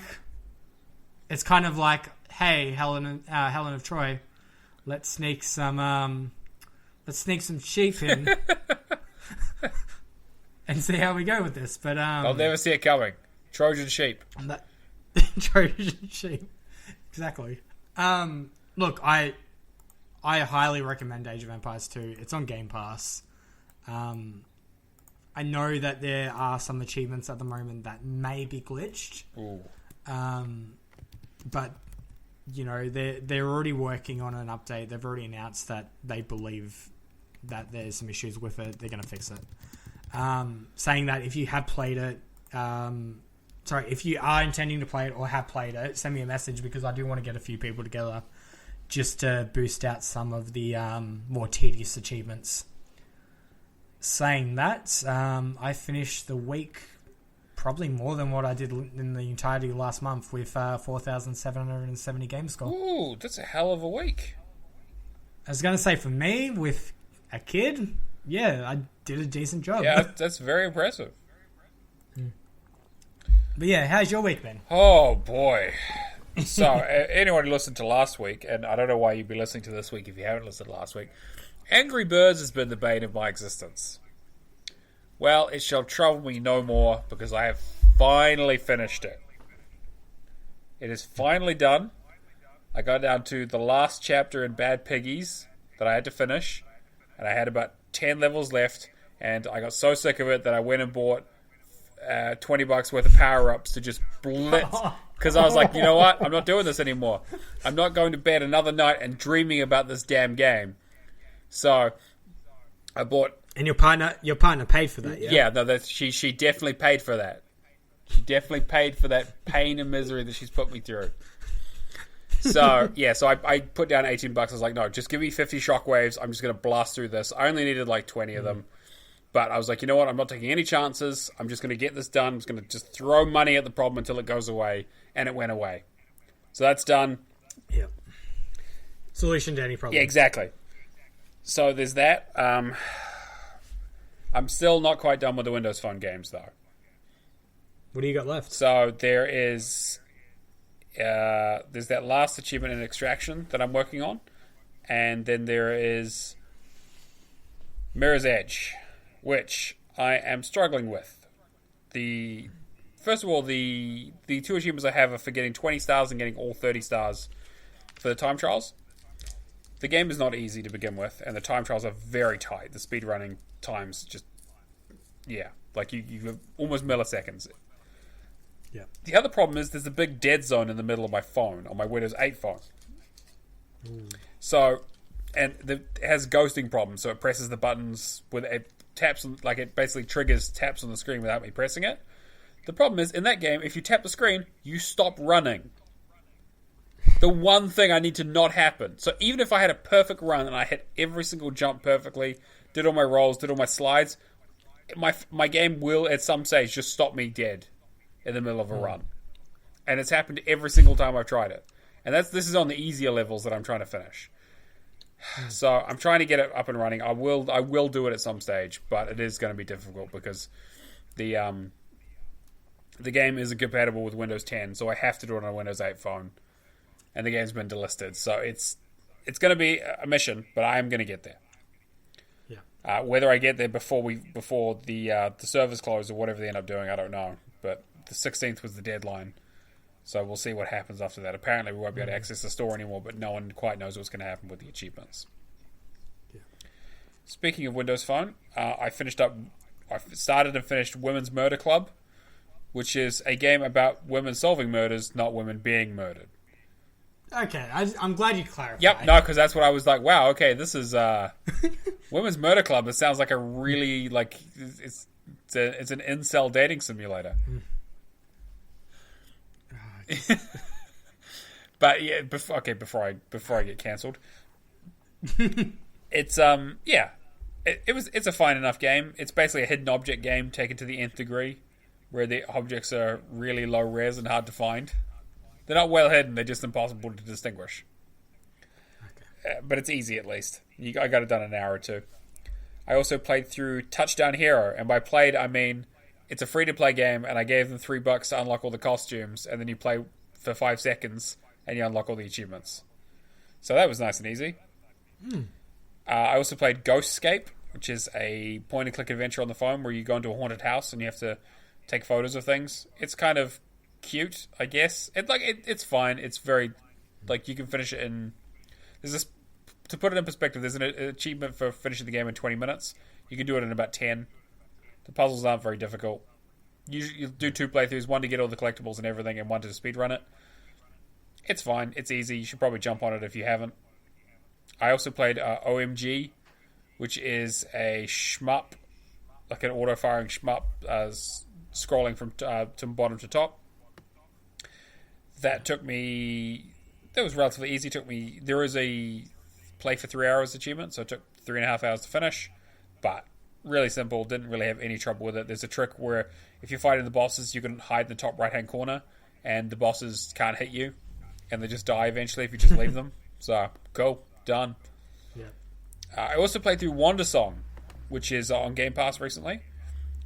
It's kind of like, hey, Helen of Troy, let's sneak some sheep in and see how we go with this. But I'll never see it coming. Trojan sheep. Trojan sheep, exactly. Look, I highly recommend Age of Empires 2. It's on Game Pass. I know that there are some achievements at the moment that may be glitched. Ooh. But, you know, they're already working on an update. They've already announced that they believe that there's some issues with it. They're going to fix it. Saying that if you have played it, if you are intending to play it or have played it, send me a message because I do want to get a few people together just to boost out some of the more tedious achievements. Saying that, I finished the week... probably more than what I did in the entirety of last month with 4,770 Gamerscore. Ooh, that's a hell of a week. I was going to say, for me, with a kid, yeah, I did a decent job. Yeah, that's very impressive. But yeah, how's your week been? Oh, boy. So, anyone who listened to last week, and I don't know why you'd be listening to this week if you haven't listened to last week, Angry Birds has been the bane of my existence. Well, it shall trouble me no more because I have finally finished it. It is finally done. I got down to the last chapter in Bad Piggies that I had to finish, and I had about 10 levels left, and I got so sick of it that I went and bought $20 worth of power-ups to just blitz. Because I was like, you know what? I'm not doing this anymore. I'm not going to bed another night and dreaming about this damn game. So I bought... And your partner paid for that, yeah? Yeah, no, she definitely paid for that. She definitely paid for that pain and misery that she's put me through. So, yeah, so I put down $18. I was like, no, just give me 50 shockwaves. I'm just going to blast through this. I only needed like 20 of them. But I was like, you know what? I'm not taking any chances. I'm just going to get this done. I'm just going to just throw money at the problem until it goes away. And it went away. So that's done. Yeah. Solution to any problem. Yeah, exactly. So there's that. I'm still not quite done with the Windows Phone games, though. What do you got left? So there is... there's that last achievement in Extraction that I'm working on. And then there is Mirror's Edge, which I am struggling with. First of all, the two achievements I have are for getting 20 stars and getting all 30 stars for the time trials. The game is not easy to begin with, and the time trials are very tight. The speedrunning times just... Yeah, like you have almost milliseconds. Yeah. The other problem is there's a big dead zone in the middle of my phone, on my Windows 8 phone. So, and it has ghosting problems. So it presses the buttons with it taps on, like it basically triggers taps on the screen without me pressing it. The problem is in that game, if you tap the screen, you stop running. The one thing I need to not happen. So even if I had a perfect run and I hit every single jump perfectly, did all my rolls, did all my slides, my game will at some stage just stop me dead in the middle of a run. And it's happened every single time I've tried it. And this is on the easier levels that I'm trying to finish. So I'm trying to get it up and running. I will do it at some stage, but it is going to be difficult because the game isn't compatible with Windows 10, so I have to do it on a Windows 8 phone. And the game's been delisted, so it's going to be a mission, but I am going to get there. Yeah. Whether I get there before the servers close or whatever they end up doing, I don't know. But the 16th was the deadline, so we'll see what happens after that. Apparently, we won't be able to access the store anymore, but no one quite knows what's going to happen with the achievements. Yeah. Speaking of Windows Phone, I started and finished Women's Murder Club, which is a game about women solving murders, not women being murdered. Okay, I'm glad you clarified. Yep, no, because that's what I was like, wow, okay, this is Women's Murder Club. It sounds like a really, like, it's an incel dating simulator. But yeah, before I get cancelled. It's it's a fine enough game. It's basically a hidden object game taken to the nth degree, where the objects are really low res and hard to find. They're not well hidden, they're just impossible to distinguish. Okay. But it's easy at least. I got it done in an hour or two. I also played through Touchdown Hero, and by played I mean it's a free-to-play game, and I gave them $3 to unlock all the costumes, and then you play for 5 seconds, and you unlock all the achievements. So that was nice and easy. I also played Ghostscape, which is a point-and-click adventure on the phone where you go into a haunted house and you have to take photos of things. It's kind of cute, I guess. It's fine. It's very, like, you can finish it in... There's this... To put it in perspective, there's an achievement for finishing the game in 20 minutes. You can do it in about 10. The puzzles aren't very difficult. You do 2 playthroughs, one to get all the collectibles and everything, and one to speedrun it. It's fine. It's easy. You should probably jump on it if you haven't. I also played OMG, which is a shmup, like an auto-firing shmup, scrolling from bottom to top. That was relatively easy. There is a play for 3 hours achievement, so it took 3.5 hours to finish, but really simple. Didn't really have any trouble with it. There's a trick where if you're fighting the bosses, you can hide in the top right-hand corner, and the bosses can't hit you, and they just die eventually if you just leave them. So, cool. Done. Yeah. I also played through Wandersong, which is on Game Pass recently,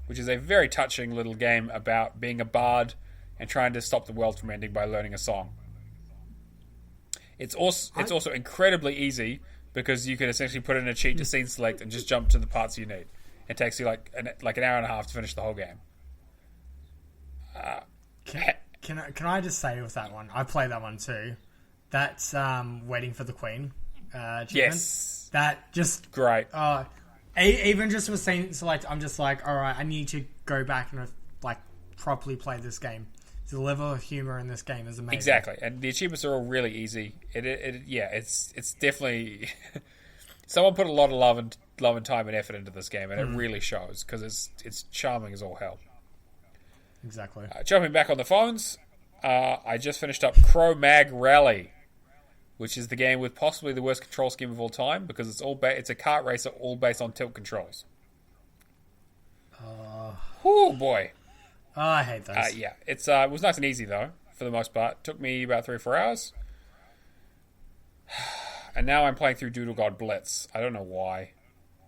which is a very touching little game about being a bard and trying to stop the world from ending by learning a song. It's also incredibly easy because you can essentially put in a cheat to scene select and just jump to the parts you need. It takes you like an hour and a half to finish the whole game. Can I just say with that one, I play that one too. That's Waiting for the Queen. Yes. That just great. Even just with scene select, I'm just like, all right, I need to go back and like properly play this game. The level of humor in this game is amazing. Exactly, and the achievements are all really easy. It's definitely someone put a lot of love and time and effort into this game, and it really shows because it's charming as all hell. Exactly. Jumping back on the phones, I just finished up Crow Mag Rally, which is the game with possibly the worst control scheme of all time because it's it's a kart racer all based on tilt controls. Oh boy. Oh, I hate those. It was nice and easy though, for the most part. It took me about 3 or 4 hours. And now I'm playing through Doodle God Blitz. I don't know why.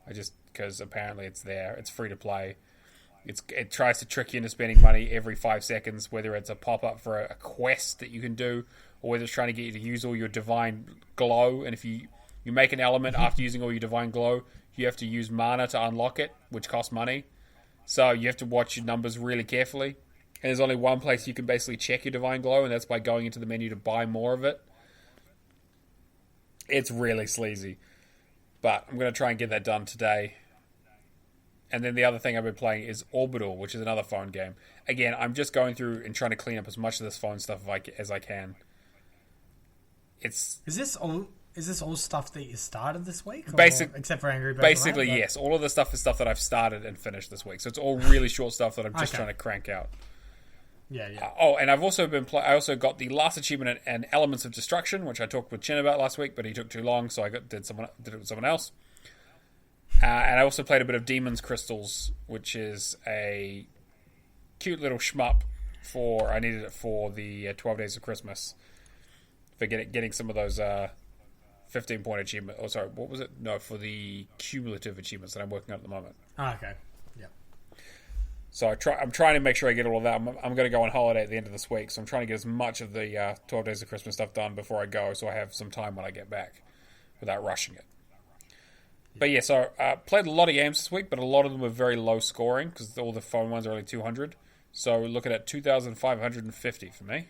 Because apparently it's there. It's free to play. It tries to trick you into spending money every 5 seconds, whether it's a pop-up for a quest that you can do, or whether it's trying to get you to use all your divine glow. And if you make an element after using all your divine glow, you have to use mana to unlock it, which costs money. So you have to watch your numbers really carefully. And there's only one place you can basically check your divine glow, and that's by going into the menu to buy more of it. It's really sleazy. But I'm going to try and get that done today. And then the other thing I've been playing is Orbital, which is another phone game. Again, I'm just going through and trying to clean up as much of this phone stuff as I can. Is is this all stuff that you started this week? Except for Angry Birds? Basically, yes. All of the stuff is stuff that I've started and finished this week. So it's all really short stuff that I'm just trying to crank out. Yeah. And I've also I also got the last achievement and Elements of Destruction, which I talked with Chin about last week, but he took too long, so I did it with someone else. And I also played a bit of Demon's Crystals, which is a cute little shmup I needed it for the 12 Days of Christmas for getting some of those 15-point achievement. Oh, sorry, what was it? No, for the cumulative achievements that I'm working on at the moment. Oh, okay. So I'm trying to make sure I get all of that. I'm going to go on holiday at the end of this week, so I'm trying to get as much of the 12 Days of Christmas stuff done before I go, so I have some time when I get back without rushing it. But yeah, so I played a lot of games this week, but a lot of them were very low scoring because all the phone ones are only 200. So we're looking at 2,550 for me.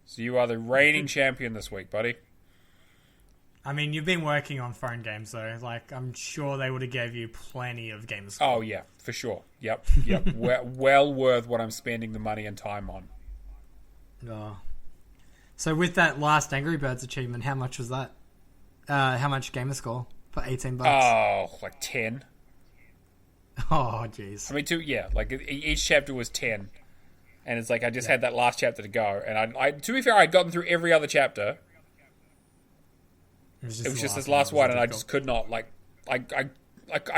So you are the reigning champion this week, buddy. I mean, you've been working on phone games, though. Like, I'm sure they would have gave you plenty of Gamerscore. Oh, yeah, for sure. Yep. well worth what I'm spending the money and time on. Oh. So with that last Angry Birds achievement, how much was that? How much Gamerscore for $18? Oh, like 10. Oh, jeez. I mean, like each chapter was 10. And it's like I just had that last chapter to go. And I to be fair, I'd gotten through every other chapter. It was just this last one, and I just could not, I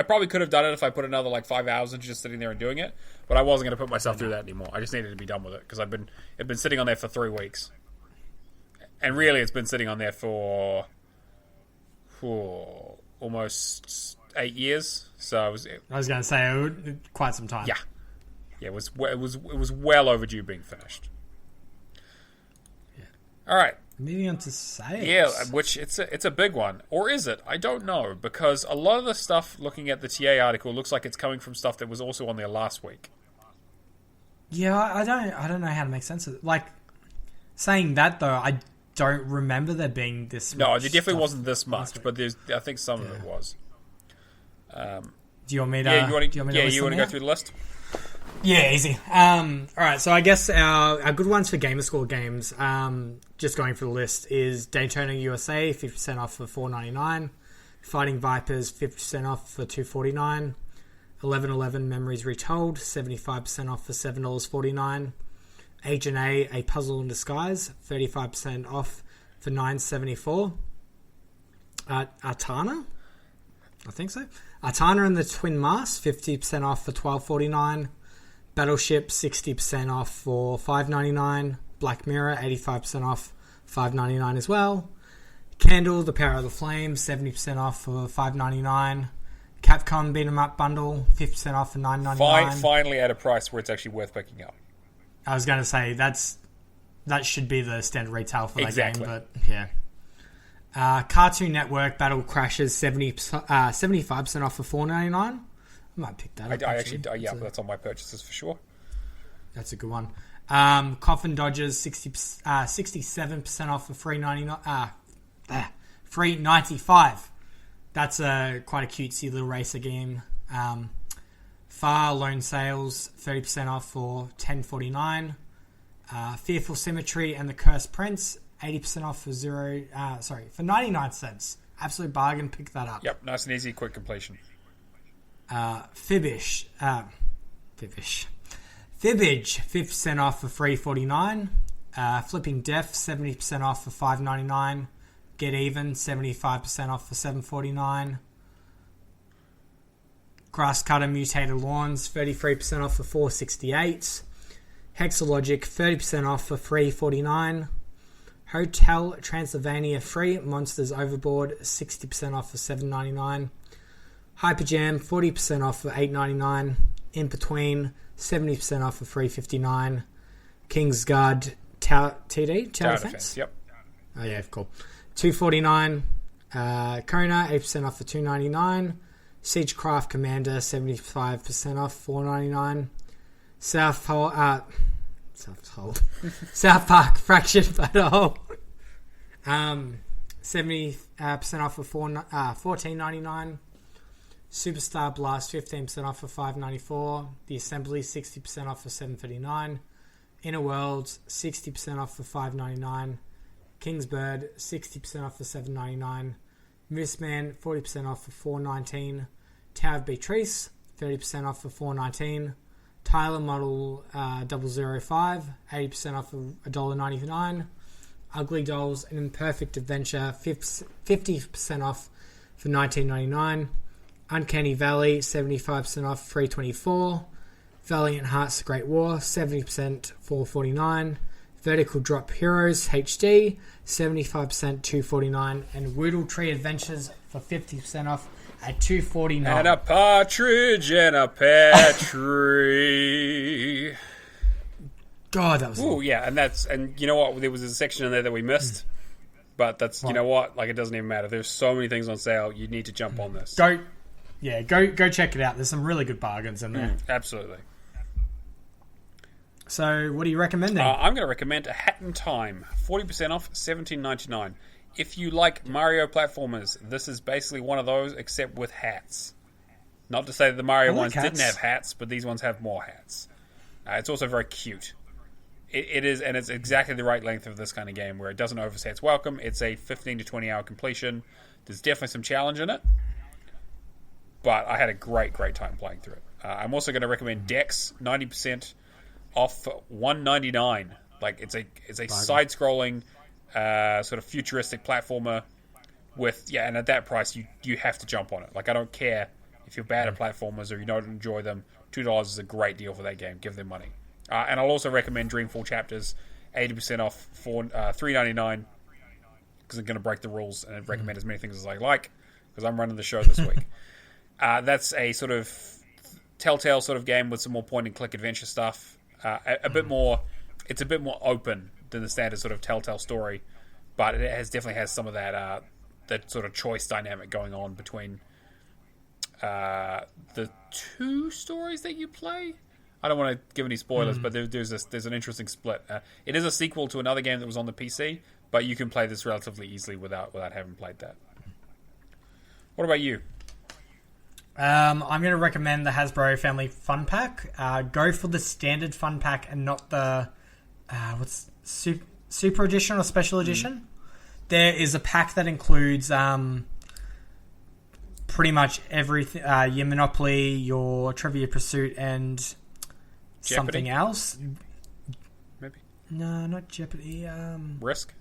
probably could have done it if I put another, 5 hours into just sitting there and doing it, but I wasn't going to put myself through that anymore. I just needed to be done with it, because it'd been sitting on there for 3 weeks. And really, it's been sitting on there for almost 8 years, so I was going to say, quite some time. Yeah, it was well overdue being finished. Yeah. All right. Moving on to sales. Yeah, which it's a big one. Or is it? I don't know, because a lot of the stuff looking at the TA article looks like it's coming from stuff that was also on there last week. Yeah, I don't know how to make sense of it. Like, saying that though, I don't remember there being this much. No, there definitely wasn't this much, but I think some of it was. Do you want me to you want to go through the list? Yeah, easy. Alright, so I guess our good ones for Gamerscore games, just going for the list, is Daytona USA, 50% off for $4.99. Fighting Vipers, 50% off for $2.49. 1111 Memories Retold, 75% off for $7.49. Agent A Puzzle in Disguise, 35% off for $9.74. Artana? I think so. Artana and the Twin Mast, 50% off for $12.49. Battleship, 60% off for $5.99. Black Mirror, 85% off, $5.99 as well. Candle, The Power of the Flame, 70% off for $5.99. Capcom Beat 'em Up Bundle, 50% off for $9.99. Finally at a price where it's actually worth picking up. I was going to say, that should be the standard retail for that game, but yeah. Cartoon Network Battle Crashes, 75% off for $4.99. I might pick that up. That's on my purchases for sure. That's a good one. Coffin Dodgers, 67% off for $3.95. That's quite a cutesy little racer game. Far Lone Sales, 30% off for $10.49. Fearful Symmetry and the Cursed Prince, 80% off for for 99 cents. Absolute bargain. Pick that up. Yep, nice and easy, quick completion. Fibbage, 50% off for $3.49. Flipping Death, 70% off for $5.99. Get Even, 75% off for $7.49. Grasscutter Mutated Lawns, 33% off for $4.68. Hexalogic, 30% off for $3.49. Hotel Transylvania Free Monsters Overboard, 60% off for $7.99. Hyperjam, 40% off for $8.99. In Between, 70% off for $3.59. Kingsguard Tower Defense? Yep. Oh yeah, cool. $2.49. Kona, 8% off for $2.99. Siegecraft Commander, 75% off, $4.99. South Park Fractured Battle, 70% off for $14.99. Superstar Blast, 15% off for $5.94. The Assembly, 60% off for $7.39. Inner Worlds, 60% off for $5.99. Kingsbird, 60% off for $7.99. Mooseman 40% off for $4.19. Tower of Beatrice 30% off for $4.19. Tyler Model 005 80% off for $1.99. Ugly Dolls An Imperfect Adventure 50% off for $19.99. Uncanny Valley 75% off $3.24. Valiant Hearts The Great War 70% $4.49. Vertical Drop Heroes HD 75% $2.49. And Woodle Tree Adventures for 50% off at $2.49. And a partridge and a pear tree. God, that was Ooh, yeah, and you know what? There was a section in there that we missed, but that's you know what? Like, it doesn't even matter. There's so many things on sale. You need to jump on this. Go check it out. There's some really good bargains in there. Absolutely. So, what are you recommending? I'm going to recommend A Hat in Time, 40% off, $17.99. If you like Mario platformers, this is basically one of those, except with hats. Not to say that the Mario ones didn't have hats, but these ones have more hats. It's also very cute. It is, and it's exactly the right length of this kind of game, where it doesn't overstay its welcome. It's a 15 to 20 hour completion. There's definitely some challenge in it, but I had a great time playing through it. I'm also going to recommend Dex, 90% off for $1.99. Like, it's a side-scrolling sort of futuristic platformer with and at that price you have to jump on it. Like, I don't care if you're bad at platformers or you don't enjoy them. $2 is a great deal for that game. Give them money. And I'll also recommend Dreamfall Chapters, 80% off for $3.99, because I'm going to break the rules and recommend as many things as I like, because I'm running the show this week. That's a sort of Telltale sort of game with some more point-and-click adventure stuff. A bit more. It's a bit more open than the standard sort of Telltale story, but it definitely has some of that that sort of choice dynamic going on between the two stories that you play. I don't want to give any spoilers, but there's an interesting split. It is a sequel to another game that was on the PC, but you can play this relatively easily without having played that. What about you? I'm going to recommend the Hasbro Family Fun Pack. Go for the standard Fun Pack and not the Super Edition or Special Edition. There is a pack that includes pretty much everything. Your Monopoly, your Trivia Pursuit, and Jeopardy? Something else. Maybe. No, not Jeopardy. Risk?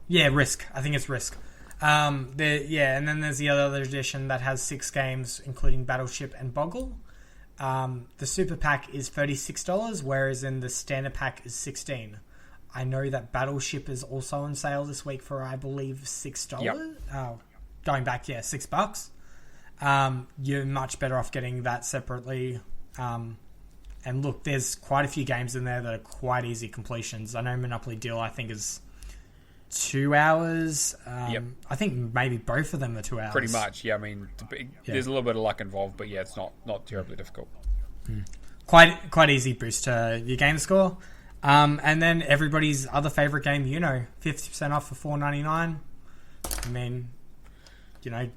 Yeah, Risk. I think it's Risk. And then there's the other edition that has 6 games, including Battleship and Boggle. The Super Pack is $36, whereas in the Standard Pack is $16. I know that Battleship is also on sale this week for, I believe, $6. Yep. Going back, $6. You're much better off getting that separately. And look, there's quite a few games in there that are quite easy completions. I know Monopoly Deal, I think, is 2 hours. I think maybe both of them are 2 hours. Pretty much, yeah. I mean, there's a little bit of luck involved, but yeah, it's not terribly difficult. Quite easy boost to your game score. And then everybody's other favorite game, 50% off for $4.99. I mean,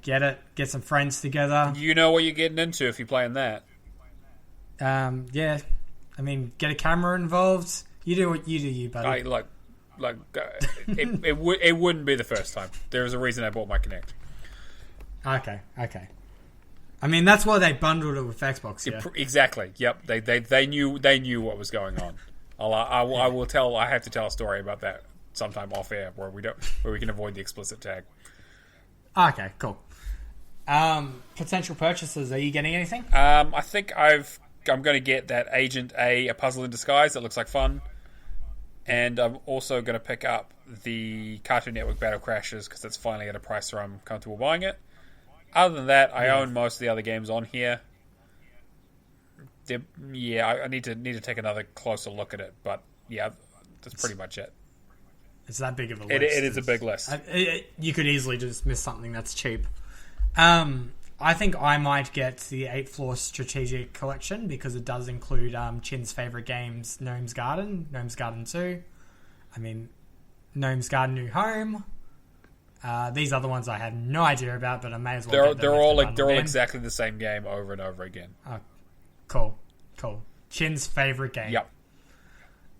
get some friends together. You know what you're getting into if you're playing that. I mean, get a camera involved. You do what you do, buddy. It wouldn't be the first time. There's a reason I bought my Kinect. Okay. I mean, that's why they bundled it with Xbox. Yeah. Exactly. Yep. They knew what was going on. I will tell. I have to tell a story about that sometime off air where we can avoid the explicit tag. Okay. Cool. Potential purchases. Are you getting anything? I think I'm going to get that Agent A Puzzle in Disguise. That looks like fun. And I'm also going to pick up the Cartoon Network Battle Crashers because it's finally at a price where I'm comfortable buying it. Other than that, I own most of the other games on here. I need to take another closer look at it. But yeah, that's pretty much it. It's that big of a list. It is a big list. You could easily just miss something that's cheap. I think I might get the 8th Floor Strategic Collection because it does include Chin's favourite games, Gnome's Garden, Gnome's Garden 2. I mean, Gnome's Garden New Home. These other ones I had no idea about, but I may as well get them. They're all exactly the same game over and over again. Cool. Chin's favourite game. Yep.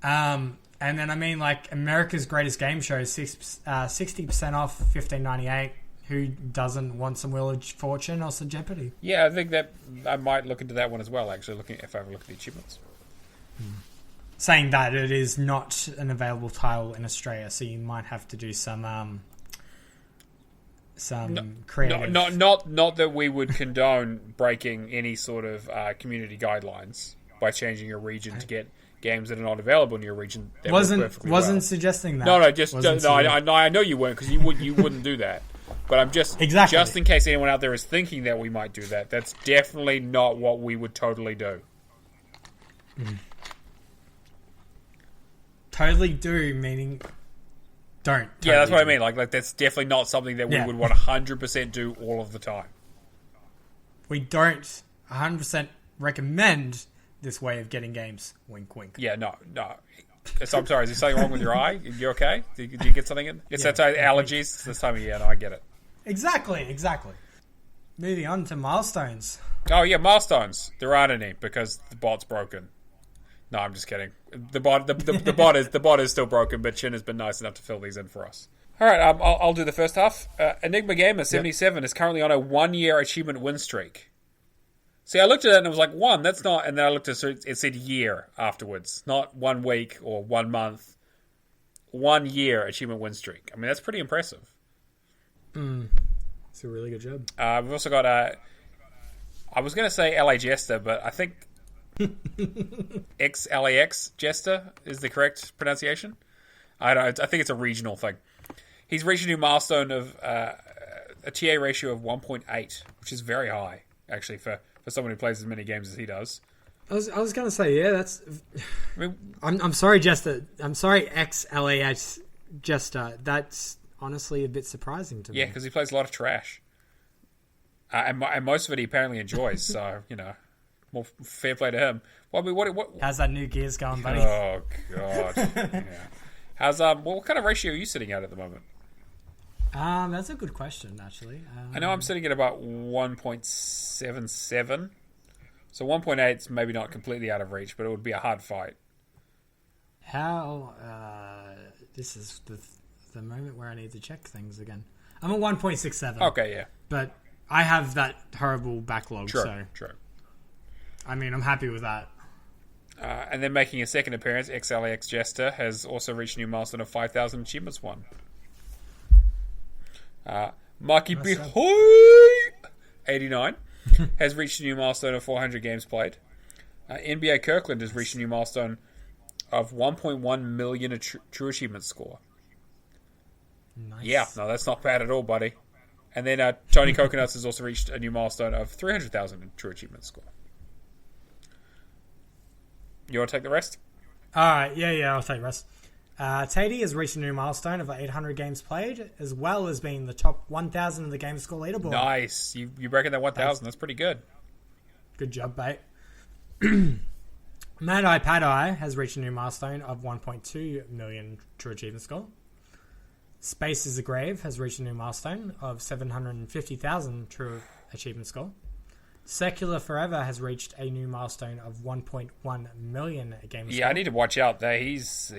And then, I mean, like, America's Greatest Game Show, 60% off, $15.98. who doesn't want some Wheel of Fortune or some Jeopardy? Yeah, I think that I might look into that one as well, actually, if I ever look at the achievements. Saying that it is not an available title in Australia, so you might have to do some creative... Not that we would condone breaking any sort of community guidelines by changing your region to get games that are not available in your region. Wasn't suggesting that. I know you weren't, because you wouldn't do that. But I'm just in case anyone out there is thinking that we might do that. That's definitely not what we would totally do. Totally do, meaning don't. Yeah, that's what I mean. Like that's definitely not something that we would 100% do all of the time. We don't 100% recommend this way of getting games. Wink, wink. Yeah, no. So I'm sorry, is there something wrong with your eye? You okay? Did you get something in? It's that time, allergies. It's this time of year. No, I get it. Exactly. Moving on to milestones. Oh yeah, milestones. There aren't any because the bot's broken. No, I'm just kidding. The bot is still broken, but Chin has been nice enough to fill these in for us. All right, I'll do the first half. Enigma Gamer 77 is currently on a 1-year achievement win streak. See, I looked at it and it was like, one, that's not... And then I looked at it, it said year afterwards. Not 1 week or 1 month. 1 year achievement win streak. I mean, that's pretty impressive. It's a really good job. We've also got... I was going to say LA Jester, but I think... XLAX Jester is the correct pronunciation. I think it's a regional thing. He's reached a new milestone of a TA ratio of 1.8, which is very high, actually, for someone who plays as many games as he does. I was going to say, yeah, that's... I mean, I'm sorry, Jester. I'm sorry, XLAX Jester. That's honestly a bit surprising to me. Yeah, because he plays a lot of trash. And most of it he apparently enjoys, so, more fair play to him. What? How's that new Gears going, buddy? Oh, God. Yeah. How's what kind of ratio are you sitting at the moment? That's a good question, actually. I know I'm sitting at about 1.77. So 1.8 is maybe not completely out of reach, but it would be a hard fight. How... this is the moment where I need to check things again. I'm at 1.67. Okay, yeah. But I have that horrible backlog, True. I mean, I'm happy with that. And then making a second appearance, XLAX Jester has also reached a new milestone of 5,000 achievements won. Mikey Behoy 89 has reached a new milestone of 400 games played. NBA Kirkland has reached a new milestone of 1.1 million true achievement score. Nice. Yeah, no, that's not bad at all, buddy. And then Tony Coconuts has also reached a new milestone of 300,000 true achievement score. You want to take the rest? Alright, yeah, I'll take the rest. Tatey has reached a new milestone of 800 games played, as well as being the top 1,000 of the Gamerscore leaderboard. Nice. You reckon that 1,000? That's pretty good. Good job, mate. Mad Eye Pad Eye has reached a new milestone of 1.2 million true achievement score. Space is a Grave has reached a new milestone of 750,000 true achievement score. Secular Forever has reached a new milestone of 1.1 million games. Yeah, I need to watch out there. He's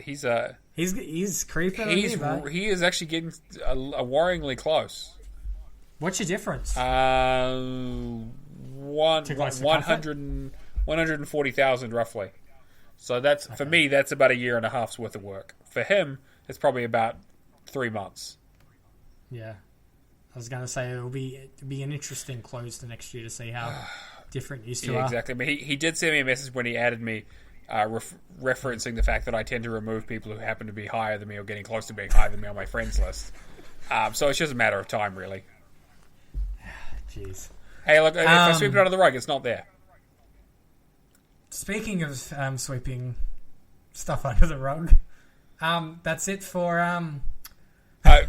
creeping. He is actually getting a worryingly close. What's your difference? 140,000 roughly. So that's for me. That's about a year and a half's worth of work. For him, it's probably about 3 months. Yeah. I was going to say it'll be an interesting close to next year to see how different these two are. Exactly. But he did send me a message when he added me, referencing the fact that I tend to remove people who happen to be higher than me or getting close to being higher than me on my friends list. So it's just a matter of time, really. Jeez. Hey, look, if I sweep it under the rug, it's not there. Speaking of sweeping stuff under the rug, that's it for...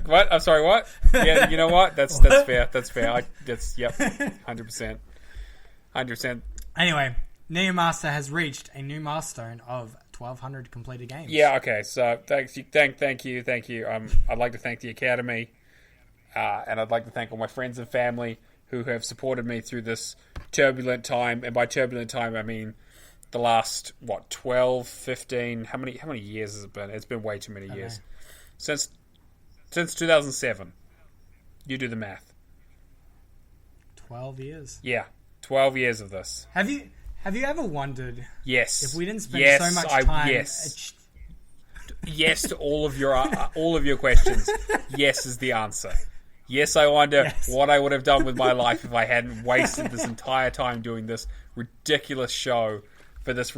What? I'm sorry, what? Yeah, you know what? That's fair. That's fair. Yep, 100%. 100%. Anyway, Neomaster has reached a new milestone of 1,200 completed games. Yeah, okay. So thank you. I'd like to thank the Academy, and I'd like to thank all my friends and family who have supported me through this turbulent time. And by turbulent time, I mean the last 12, 15. How many years has it been? It's been way too many years since 2007. You do the math. 12 years. Yeah, 12 years of this. Have you ever wondered? Yes. If we didn't spend so much time. Yes. Yes to all of your questions. Yes is the answer. Yes, I wonder what I would have done with my life if I hadn't wasted this entire time doing this ridiculous show for this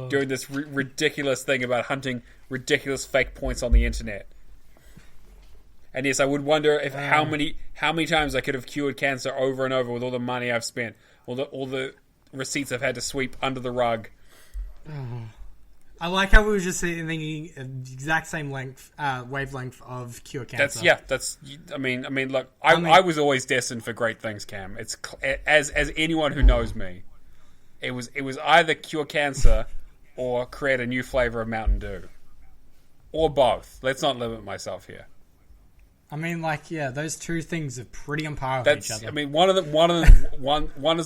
doing this ridiculous thing about hunting ridiculous fake points on the internet. And yes, I would wonder if how many times I could have cured cancer over and over with all the money I've spent, all the receipts I've had to sweep under the rug. I like how we were just thinking the exact same wavelength of cure cancer. I mean, look, I was always destined for great things, Cam. It's as anyone who knows me, it was either cure cancer or create a new flavor of Mountain Dew, or both. Let's not limit myself here. I mean, those two things are pretty on par with each other. I mean, one is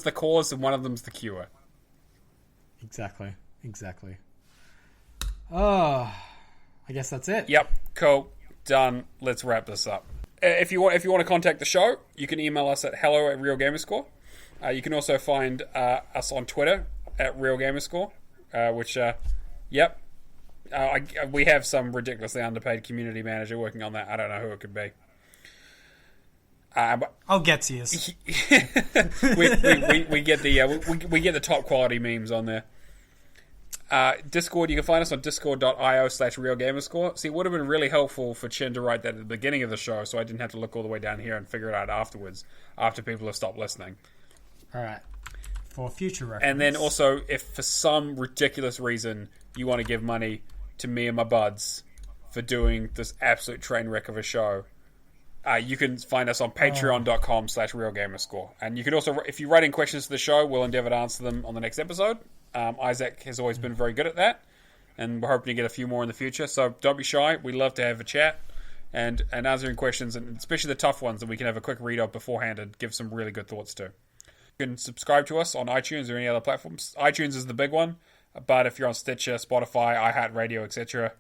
the cause and one of them's the cure. Exactly. Oh, I guess that's it. Yep, cool, done. Let's wrap this up. If you want to contact the show, you can email us at hello@realgamerscore. You can also find us on Twitter at realgamerscore, which, we have some ridiculously underpaid community manager working on that. I don't know who it could be. I'll get to you. we get the top quality memes on there. Discord, you can find us on discord.io/realgamerscore. See, it would have been really helpful for Chin to write that at the beginning of the show, so I didn't have to look all the way down here and figure it out afterwards, after people have stopped listening. Alright. For future reference. And then also, if for some ridiculous reason you want to give money to me and my buds for doing this absolute train wreck of a show, you can find us on patreon.com/realgamerscore. And you can also, if you write in questions to the show, we'll endeavour to answer them on the next episode. Isaac has always been very good at that, and we're hoping to get a few more in the future. So don't be shy. We love to have a chat and answering questions, and especially the tough ones that we can have a quick read of beforehand and give some really good thoughts to. You can subscribe to us on iTunes or any other platforms. iTunes is the big one, but if you're on Stitcher, Spotify, iHeartRadio, etc.,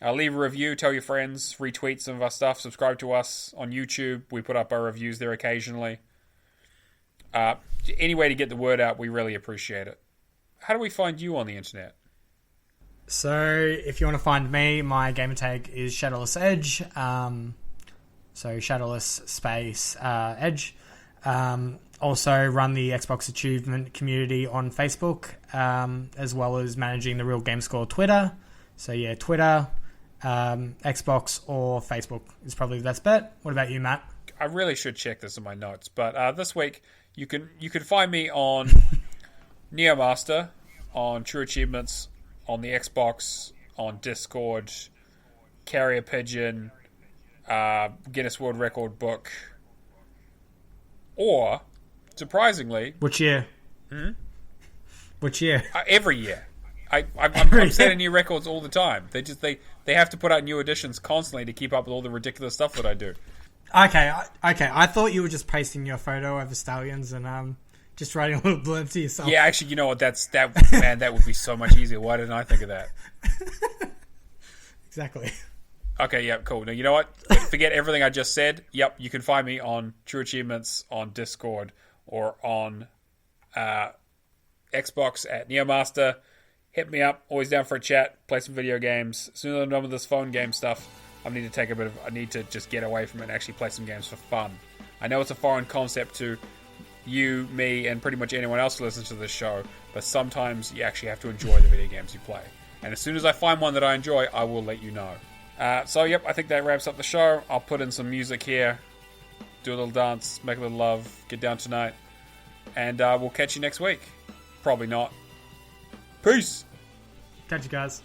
leave a review, tell your friends, retweet some of our stuff, subscribe to us on YouTube. We put up our reviews there occasionally. Any way to get the word out, we really appreciate it. How do we find you on the internet? So, if you want to find me, my gamer tag is Shadowless Edge. So, Shadowless space Edge. Also, run the Xbox Achievement community on Facebook, as well as managing the Real Gamescore Twitter. So, yeah, Twitter, Xbox, or Facebook is probably the best bet. What about you, Matt? I really should check this in my notes, but this week you can find me on Neomaster, on True Achievements, on the Xbox, on Discord, Carrier Pigeon, Guinness World Record book, or, surprisingly... Which year? Which year? Every year. I'm setting new records all the time. They have to put out new editions constantly to keep up with all the ridiculous stuff that I do. Okay. I thought you were just pasting your photo over Stallions and just writing a little blurb to yourself. Yeah, actually, you know what? Man, that would be so much easier. Why didn't I think of that? Exactly. Okay, yeah, cool. Now, you know what? Forget everything I just said. Yep, you can find me on True Achievements, on Discord, or on Xbox at Neomaster. Hit me up. Always down for a chat. Play some video games. As soon as I'm done with this phone game stuff, I need to just get away from it and actually play some games for fun. I know it's a foreign concept to you, me, and pretty much anyone else who listens to this show, but sometimes you actually have to enjoy the video games you play. And as soon as I find one that I enjoy, I will let you know. So, yep, I think that wraps up the show. I'll put in some music here, do a little dance, make a little love, get down tonight, and we'll catch you next week. Probably not. Peace! Catch you guys.